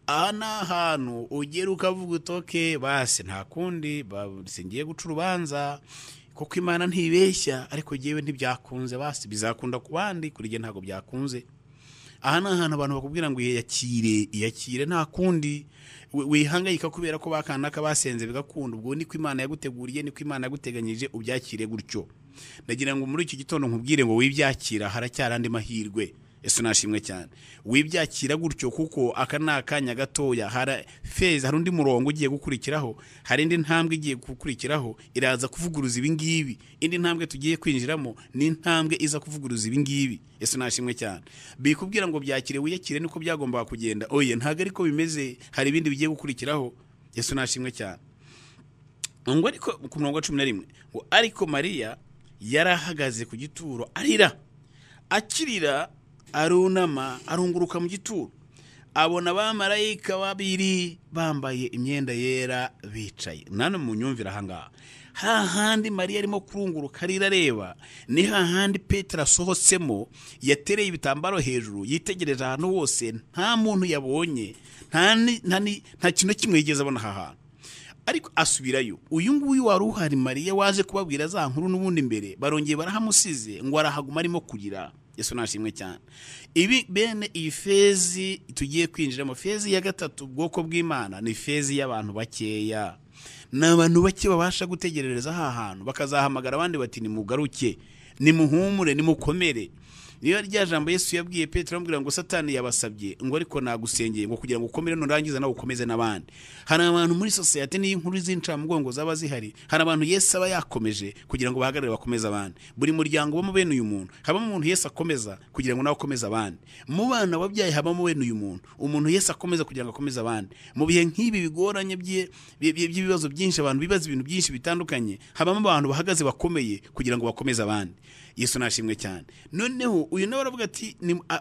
[SPEAKER 2] aha ni ahantu ugera ukavuga utoke basi nta kundi singiye guca urubanza kuko Imana ntibeshya ariko jewe ntibyakunze basi bizakunda ku bandi kuri je ntago byakunze aha ni ahantu abantu bakubwira ngo iyakire nta kundi wihangayika kubera ko bakanaka basenze bigakunda ubwo niko Imana yaguteguriye niko Imana yaguteganyije ubyakire gutyo ndagira ngo muri iki gitondo nkubwire ngo wibyakira haracyarandi mahirwe Yesu nashimwe cyane wibyakira gutyo kuko aka nakanya gatoya hari undi murongo ugiye gukurikiraho hari indi ntambwe igiye gukurikiraho iraza kuvuguruza ibingibi indi ntambwe tugiye kwinjiramo ni ntambwe iza kuvuguruza ibingibi Yesu nashimwe cyane bikubwira ngo byakire wiyakire niko byagomba kugenda oye ntago ariko bimeze hari ibindi bigiye gukurikiraho Yesu nashimwe cyane ngo ariko ku murongo wa 11 ngo ariko Mariya yarahagaze ku gituro akirira arunama arunguruka mu gituro abona abamarayika babiri bambaye imyenda yera bicaye nane mu nyumvira ahangaha hahandi Mariya arimo kurunguruka areba ni hahandi Petero asohotsemo yatereye ibitambaro hejuru yitegereje ahantu hose nta muntu yabonye nta kintu kimwe yigeze abona hahantu ariko asubirayo uyu nguyu wari uhari Mariya waje kubabwira za nkuru n'ubundi imbere barongeye barahamusize ngo arahaguma arimo kurira Yesu nashimwe cyane ibi bene iyi fezi tugiye kwinjiramo fezi ya 3 ubwoko bw'Imana ni fezi y'abantu bakeya n'abantu bake babasha gutegerereza aha hantu bakazahamagara abandi bati ni mugaruke ni muhumure ni mukomere niyo rya jambo Yesu yabwiye Petero amubwira ngo Satani yabasabye ngo ariko nagusengeye ngo kugira ngo ukomere nurangiza nawe ukomeze nabandi hari abantu muri society ni inkuru z'incamugongo zaba zihari hari abantu Yesu aba yakomeje kugira ngo bahagarare bakomeze abandi buri muryango bamo bene uyu muntu habamo umuntu Yesu akomeza kugira ngo nawe akomeze abandi mu bana babyaye habamo bene uyu umuntu Yesu akomeza kugira ngo akomeze abandi mu bihe nk'ibi bigoranye by'ibibazo byinshi abantu bibaza ibintu byinshi bitandukanye habamo abantu bahagaze bakomeye kugira ngo bakomeze abandi Yesu nashimwe cyane noneho uyu nawe aravuga ati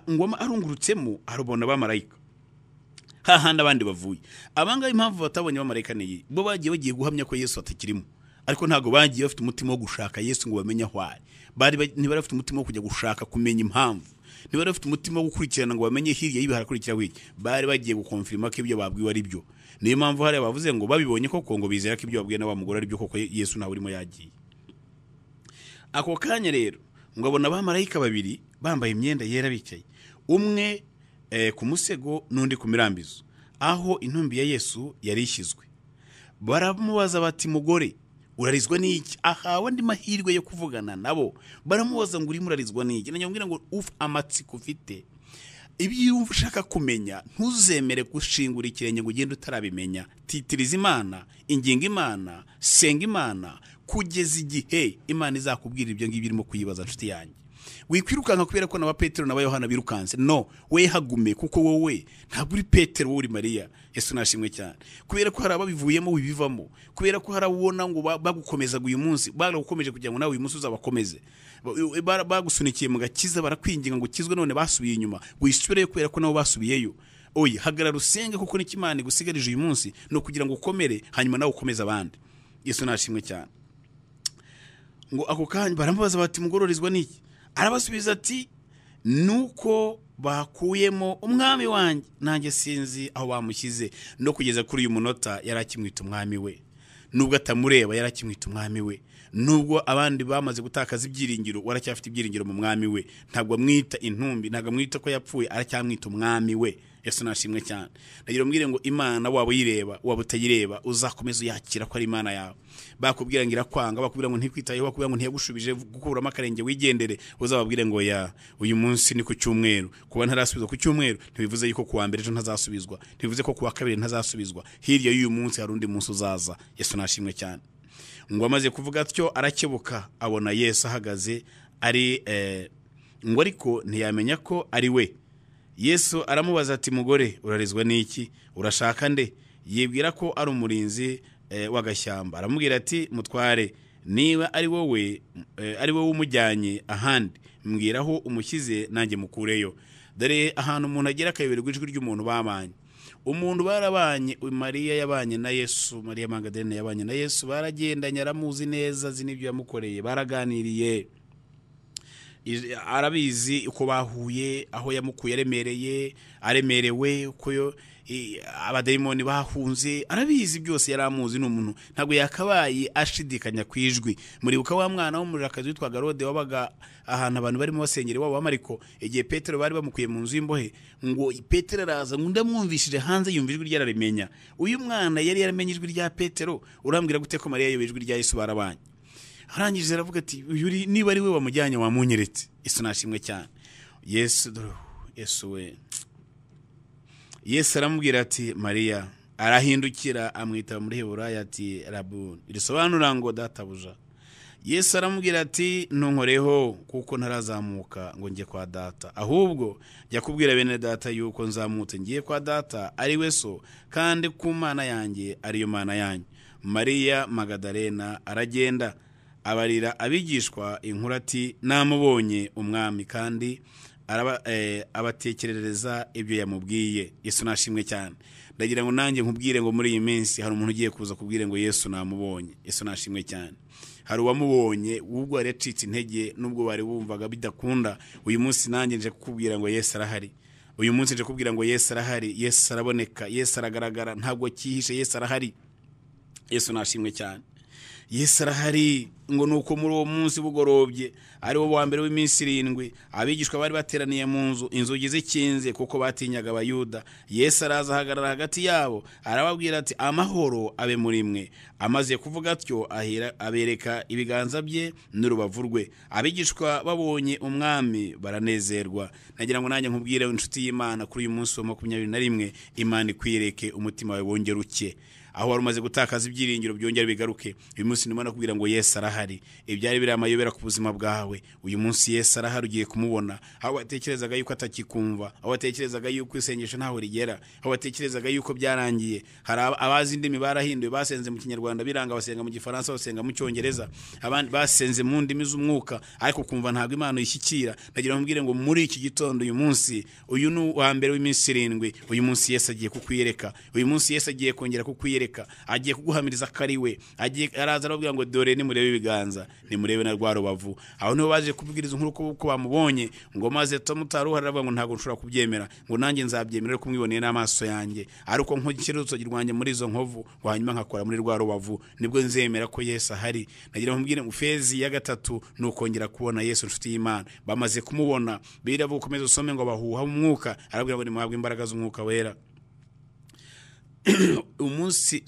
[SPEAKER 2] ngoma arungurutsemo arubona abamarayika hahandi abandi bavuye abanga impamvu batabonye abamarayika niyi bo bagiye guhamya ko Yesu atakirimo ariko ntago bagiye bafite umutima wo gushaka Yesu ngo bamenye aho ari ntibari bafite umutima wo kujya gushaka kumenya impamvu ntibari bafite umutima wo gukurikirana ngo bamenye hirya y'ibihara kurikira wiki bari bagiye gukonfirma ko ibyo babwiwe ari byo niyo mpamvu hari bavuze ngo babibonye koko ngo bizera ko ibyo babwiye na wa mugore ari byo koko Yesu nawe urimo yagiye ako kanya rero ngo abona abamarayika babiri bambaye imyenda yera bicaye umwe ku musego n'undi ku mirambizo aho intumbi ya Yesu yari ishyizwe baramubaza bati mugore urarizwa n'iki ahawe ndi mahirwe yo kuvugana nabo baramubaza ngo urimo urarizwa n'iki nanyambwira ngo amatsiko ufite ibyo ushaka kumenya ntuzemere gushingura ikirenge ngo ugende utarabimenya titiriza Imana inginga Imana senga Imana kugeza igihe Imana izakubwira ibyo ngibyo irimo kuyibaza nshuti yanjye wikwirukanka kubera ko na Petero na Yohana birukanse no we hagume kuko wowe ntabwo uri Petero uri Mariya Yesu nashimwe cyane kubera ko hari ababivuyemo wibivamo kubera ko harabona ngo bagukomezaga uyu munsi baragukomeje kugira ngo nawe uyu munsi uzabakomeze bagusunikiye mu gakiza barakwinginga ngo kizwe none basubiye inyuma wisubire kubera ko nabo basubiyeyo oye hagarara usenge kuko n'Imana igusigarije uyu munsi no kugira ngo ukomere hanyuma nawe ukomeze abandi Yesu nashimwe cyane. Ngo ako kanya baramubaza bati mugororizwa niki? Arabasubiza ati nuko bakuyemo umwami wanjye, nanjye sinzi aho bamushyize. No kugeza kuri uyu munota yarakimwita umwami we, nubwo atamureba yarakimwita umwami we, nubwo abandi bamaze gutakaza ibyiringiro waracyafite ibyiringiro mu mwami we. Ntabwo mwita intumbi, ntabwo mwita ko yapfuye, aracyamwita umwami we. Yesu nashimwe cyane. Ndagira mbwire ngo Imana waba uyireba waba utayireba uzakomeza uyakira ko ari Imana yawe. Bakubwira ngo irakwanga, bakubwira ngo ntikwitayeho, bakubwira ngo ntiyagushubije gukuramo akarenge wigendere, uzababwire ngo ya uyu munsi ni ku cyumweru. Kuba ntarasubizwa ku cyumweru ntibivuze yuko kuwa mbere ejo ntazasubizwa, ntibivuze ko kuwa kabiri ntazasubizwa. Hirya y'uyu munsi hari undi munsi uzaza. Yesu nashimwe cyane. Ngo amaze kuvuga atyo arakebuka abona Yesu ahagaze ari ngo ariko ntiyamenya ko ari we. Yesu aramubaza ati mugore urarizwa n'iki, urashaka nde? Yibwira ko ari umurinzi w'agashyamba. Aramubwira ati mutware, niba ari wowe umujyanye ahandi mbwiraho umushyize nanjye mukureyo. Dore ahantu umuntu agera akayoberwa ijwi ry'umuntu babanye. Umuntu barabanye, Mariya yabanye na Yesu, Mariya Magdalene yabanye na Yesu, baragendanye, aramuzi neza, azi n'ibyo yamukoreye, baraganiriye, arabizi uko bahuye, aho yamukuye aremerewe, uko abadayimoni bahunze, arabizi byose, yaramuzi. N'umuntu ntabwo yakabaye ashidikanya kwijwi. Muribuka wa mwana w'umurakazi witwaga Rode wabaga ahantu abantu barimo basengera wabo Mariko, igihe Petero bari bamukuye mu nzu y'imbohe, ngo Petero araza ngo ndamwumvishije hanze yumva ijwi ryararimenya. Uyu mwana yari yaramenye ijwi rya Petero, urambwira gute ko Mariya yobeje ijwi rya Yesu barabanye? Arangije aravuga ati uyu niba ari we wamujyanye wamunyeretse. Yesu nashimwe cyane. Yesu we. Yesu aramubwira ati Mariya. Arahindukira amwita muri Heburayo ati Rabuni, risobanura ngo databuja. Yesu aramubwira ati ntunkoreho kuko ntarazamuka ngo njye kwa data, ahubwo jya kubwira bene data yuko nzamutse ngiye kwa data ari we so, kandi ku Mana yanjye ariyo Mana yanyu. Mariya Magdalena aragenda abarira abigishwa inkuru ati namubonye umwami, kandi abatekerereza ibyo yamubwiye. Yesu nashimwe cyane. Ndagira ngo nanjye nkubwire ngo muri iyi minsi hari umuntu ugiye kuza kubwire ngo Yesu namubonye. Yesu nashimwe cyane. Hari uwamubonye ubwo yaracitse intege nubwo bari bumvaga bidakunda. Uyu munsi nanjye nje kukubwira ngo Yesu arahari. Uyu munsi nje kubwira ngo Yesu arahari, Yesu araboneka, Yesu aragaragara, ntabwo cyihishe, Yesu arahari. Yesu nashimwe cyane. Yesu arahari. Ngo nuko muri uwo munsi bugorobye ari wo wa mbere w'iminsi 7 abigishwa bari bateraniye mu nzu, inzugi zikinze kuko batinyaga Abayuda. Yesu araza ahagarara hagati yabo, arababwira ati amahoro abe muri mwe. Amaze kuvuga atyo abereka ibiganza bye n'urubavu rwe. Abigishwa babonye umwami baranezerwa. Nagira ngo nanjye nkubwire inshuti y'Imana kuri uyu munsi wa 21 Imana ikwireke umutima wawe wongere uke. Aho wari umaze gutakaza ibyiringiro byongera bigaruke. Uyu munsi ndimo nakubwira ngo Yesu arahari. Ibyari biri amayobera ku buzima bwawe, uyu munsi Yesu arahari, ugiye kumubona. Aho watekerezaga yuko atakikumva, aho watekerezaga yuko isengesho ntaho rigera, aho watekerezaga yuko byarangiye. Hari abazi indimi barahinduye, basenze mu Kinyarwanda biranga, basenga mu Gifaransa, basenga mu Cyongereza, abandi basenze mu ndimi z'umwuka, ariko kumva ntabwo Imana ishyikira. Ndagira nkubwire ngo muri iki gitondo uyu munsi, uyu ni wa mbere w'iminsi 7, uyu munsi Yesu agiye kukwiyereka. Uyu munsi Yesu agiye kongera kukwiyereka, agiye kuguhamiriza kari we. Agiye araza arabwira ngo dore nimurebe ibiganza, nimurebe na rwa rubavu. Aho niho baje kubwiriza inkuru ko bamubonye, ngo maze tomutaruha aravuga ngo ntabwo nshobora kubyemera, ngo nanjye nzabyemera ko mwiboneye n'amaso yanjye, ariko nk'ikirutso girwanye muri izo nkovu, ngo hanyuma nkakora muri rwa rubavu, nibwo nzemera ko Yesu ahari. Nagira nkubwire mu fezi ya 3 nukongera kubona Yesu inshuti y'Imana. Bamaze kumubona biravuga ukomeza usome ngo bahuha mu mwuka, arabwira ngo nimuhabwe imbaraga z'umwuka wera. umunsi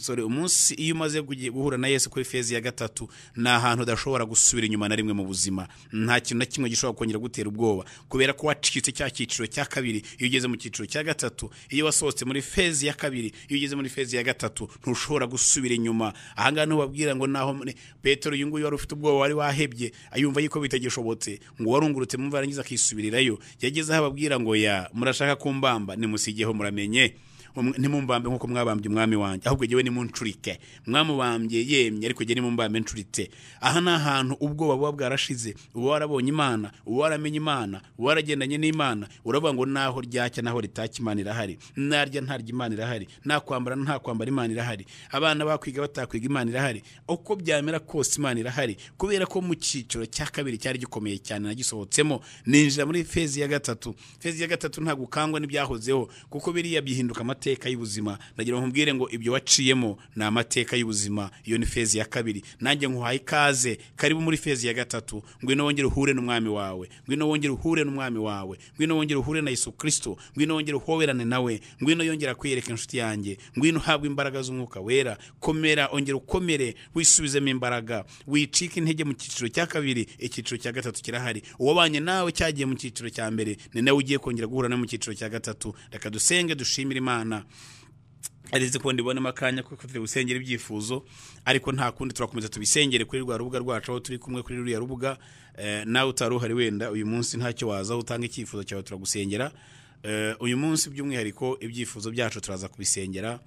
[SPEAKER 2] iyo umaze guhura na Yesu kuri fezi ya 3 na ahantu udashobora gusubira inyuma na rimwe mu buzima. Nta kintu na kimwe gishobora kongera gutera ubwoba, kubera ko wacitse cya cyiciro cya 2. Iyo ugeze mu cyiciro cya 3, iyo wasohotse muri fezi ya 2, iyo ugeze muri fezi ya 3 ntushobora gusubira inyuma. Ahanga no babwira ngo naho Petero yungu yari ufite ubwoba, wari wahebye, ayumva yuko bitagishobotse, ngo warungurutse mu varangiza akisubirirayo. Yageze aho babwira ngo ya murashaka kumbamba, nimusigeho muramenye ntimumbambe nk'uko mwabambye umwami wanjye, ahubwo jyewe nimuncurike. Mwamubambye yemye, ariko jye nimumbambe ncuritse. Aha ni ahantu ubwoba buba bwarashize, uba warabonye Imana, uba waramenye Imana, uba waragendanye n'Imana, uravuga ngo naho ryacya naho ritacya Imana irahari, narya ntarya Imana irahari, nakwambara nta kwambara Imana irahari, abana bakwiga batakwiga Imana irahari, uko byamera kose Imana irahari. Kubera ko mu cyiciro cya kabiri cyari gikomeye cyane nagisohotsemo, ninjira muri fezi ya gatatu. Fezi ya gatatu nta gukangwa n'ibyahozeho, kuko biriya bihinduka amateka y'ubuzima. Nagira ngo mbwire ngo ibyo waciyemo ni amateka y'ubuzima. Iyo ni fezi ya kabiri. Nanjye nkuhaye ikaze, karibu muri fezi ya gatatu. Ngwino wongere uhure n'umwami wawe, ngwino wongere uhure n'umwami wawe, ngwino wongere uhure na Yesu Kristo, ngwino wongere uhoberane nawe, ngwino yongera kwiyereka inshuti yanjye, ngwino uhabwe imbaraga z'umwuka wera. Komera, ongera ukomere, wisubizemo imbaraga, wicike intege mu cyiciro cya kabiri. Icyiciro cya gatatu kirahari. Uwabanye nawe cyagiye mu cyiciro cya mbere, ni nawe ugiye kongera guhura no mu cyiciro cya gatatu. Reka dusenge dushimire Imana. Arize ko ndibonemo akanya ko turi gusengera ibyifuzo, ariko nta kundi turakomeza tubisengere kuri rwa rubuga rwacu, aho turi kumwe kuri ruriya rubuga. Nawe utaruhari wenda uyu munsi ntacyo waza utanga icyifuzo cyawe, turagusengera. Uyu munsi by'umwihariko ibyifuzo byacu turaza kubisengera.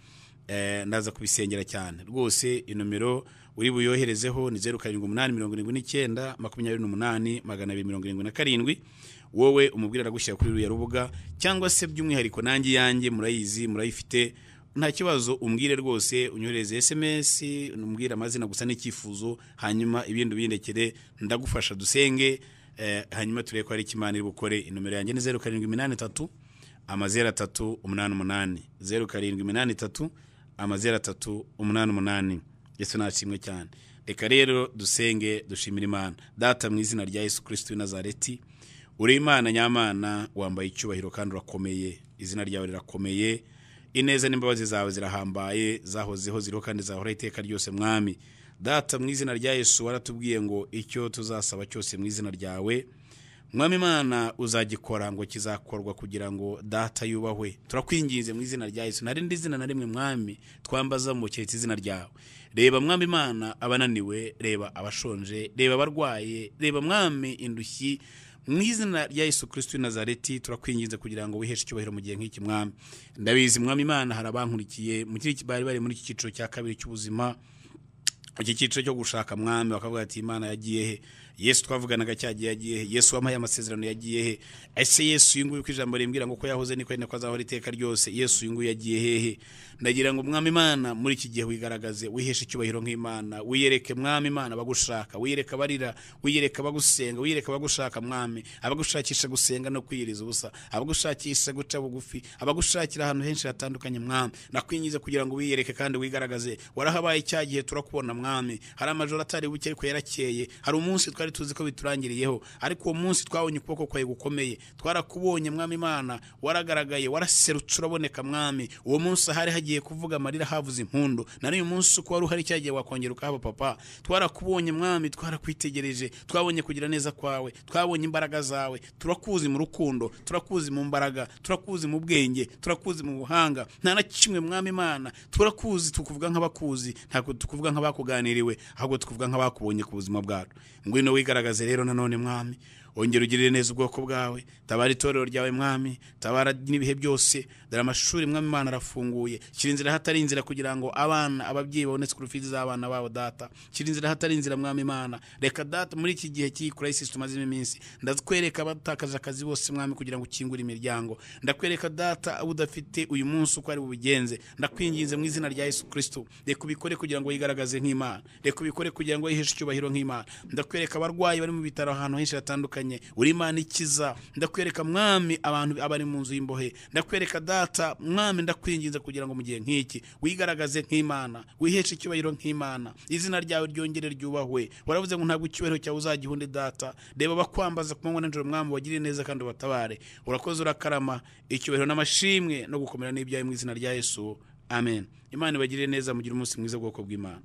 [SPEAKER 2] Ndaza kubisengera cyane rwose. Inomero uri buyoherezeho ni 0787288277. Wowe umubwira aragushyira kuri ruriya rubuga, cyangwa se by'umwihariko nanjye yanjye murayizi, murayifite, nta kibazo umbwire rwose, unyohereze SMS, umbwire amazina gusa n'icyifuzo, hanyuma ibindi bindekere ndagufasha dusenge. Hanyuma turebe ko ari Imana iri bukore. Inomero yanjye ni 0783 0783 Yesu nashimwe cyane. Reka rero dusenge dushimira Imana. Data, mu izina rya Yesu Kristo w'i Nazareti, uri Imana nyamana, wambaye icyubahiro kandi urakomeye. Izina ryawe rirakomeye, ineza n'imbabazi zawe zirahambaye, zahozeho ziriho kandi zahora iteka ryose. Mwami Data, mu izina rya Yesu waratubwiye ngo icyo tuzasaba cyose mu izina ryawe, Mwami Imana, uzagikora, ngo kizakorwa kugira ngo Data yubahwe. Turakwinginze mu izina rya Yesu, nari ndi izina na rimwe Mwami twambaza mu cyetse izina ryawe. Reba Mwami Imana abananiwe, reba abashonje, reba abarwaye, reba Mwami indushyi. Mu izina rya Yesu Kristo w'i Nazareti turakwinginze kugira ngo wiheshe icyubahiro mu gihe nk'iki Mwami. Ndabizi Mwami Imana hari abankurikiye mu kiri bari muri iki cyiciro cya kabiri cy'ubuzima, iki cyiciro cyo gushaka Mwami, bakavuga ati Imana yagiye he? Yesu twavuganaga cyagiye yagiye he? Yesu wamaye amasezerano yagiye he? Ese Yesu yinguye ku ijambo rimbwira ngo ko yahoze niko ari nako azahora iteka ryose. Yesu yinguye yagiye hehe? Ndagira ngo Mwami Imana muri iki gihe wigaragaze, wiheshe icyubahiro nk'Imana, wiyereke Mwami Imana bagushaka, wiyereke barira, wiyereke bagusenga, wiyereke bagushaka Mwami, abagushakisha gusenga no kwiyiriza ubusa, abagushakisha guca bugufi, abagushakira ahantu henshi hatandukanye Mwami. Nakwingize kugira ngo wiyereke kandi wigaragaze. Warahabaye cyagihe turakubona Mwami, hari amajoro atari buke ariko yarakeye, hari umunsi twari tuzi ko biturangiriyeho, ariko uwo munsi twabonye ukuboko kwawe gukomeye, twarakubonye Mwami Imana, waragaragaye, waraserutse uraboneka Mwami. Uwo munsi hari hagiye kuvuga amarira havuze impundu, na uyu munsi uko wari uhari cyagiye wakongera ukahaba Papa. Twarakubonye Mwami, twarakwitegereje, twabonye kugira neza kwawe, twabonye imbaraga zawe. Turakuzi mu rukundo, turakuzi mu mbaraga, turakuzi mu bwenge, turakuzi mu buhanga. Nta na kimwe Mwami Imana, turakuzi, tukuvuga nk'abakuzi, ntabwo tukuvuga nk'abakuganiriwe, ahubwo tukuvuga nk'abakubonye ku buzima bwacu. Ngwino wigaragaze rero nanone Mwami, ongera ugirire neza ubwoko bwawe, tabara itorero ryawe Mwami, tabara n'ibihe byose. Dore amashuri Mwami Imana arafunguye, shira inzira hatari inzira kugira ngo abana ababyeyi babonetse ku rufizi z'abana babo Data. Shira inzira hatari inzira Mwami Imana. Reka Data muri iki gihe cy'icrisis tumazemo iminsi, ndakwereka abatakaje akazi bose Mwami kugira ngo ukingure imiryango. Ndakwereka Data udafite uyu munsi uko ari bubigenze. Ndakwinginze mu izina rya Yesu Kristo, reka ubikore kugira ngo yigaragaze nk'Imana, reka ubikore kugira ngo yiheshe icyubahiro nk'Imana. Ndakwereka abarwayi bari mu bitaro ahantu henshi hatandukanye, uri Imana ikiza. Ndakwereka Mwami abantu abari mu nzu y'imbohe, ndakwereka Data Mwami, ndakwinginze kugira ngo mu gihe nk'iki wigaragaze nk'Imana, wiheshe icyubahiro nk'Imana, izina ryawe ryongere ryubahwe. Waravuze ngo ntabwo icyubahiro cyawe uzagihunde Data. Reba bakwambaza ku manywa n'ijoro Mwami, wagirire neza kandi batabare. Urakoze urakarama, icyubahiro n'amashimwe no gukomera n'ibyawe mu izina rya Yesu, amen. Imana ibagirire neza, mugire umunsi mwiza bwoko bw'Imana.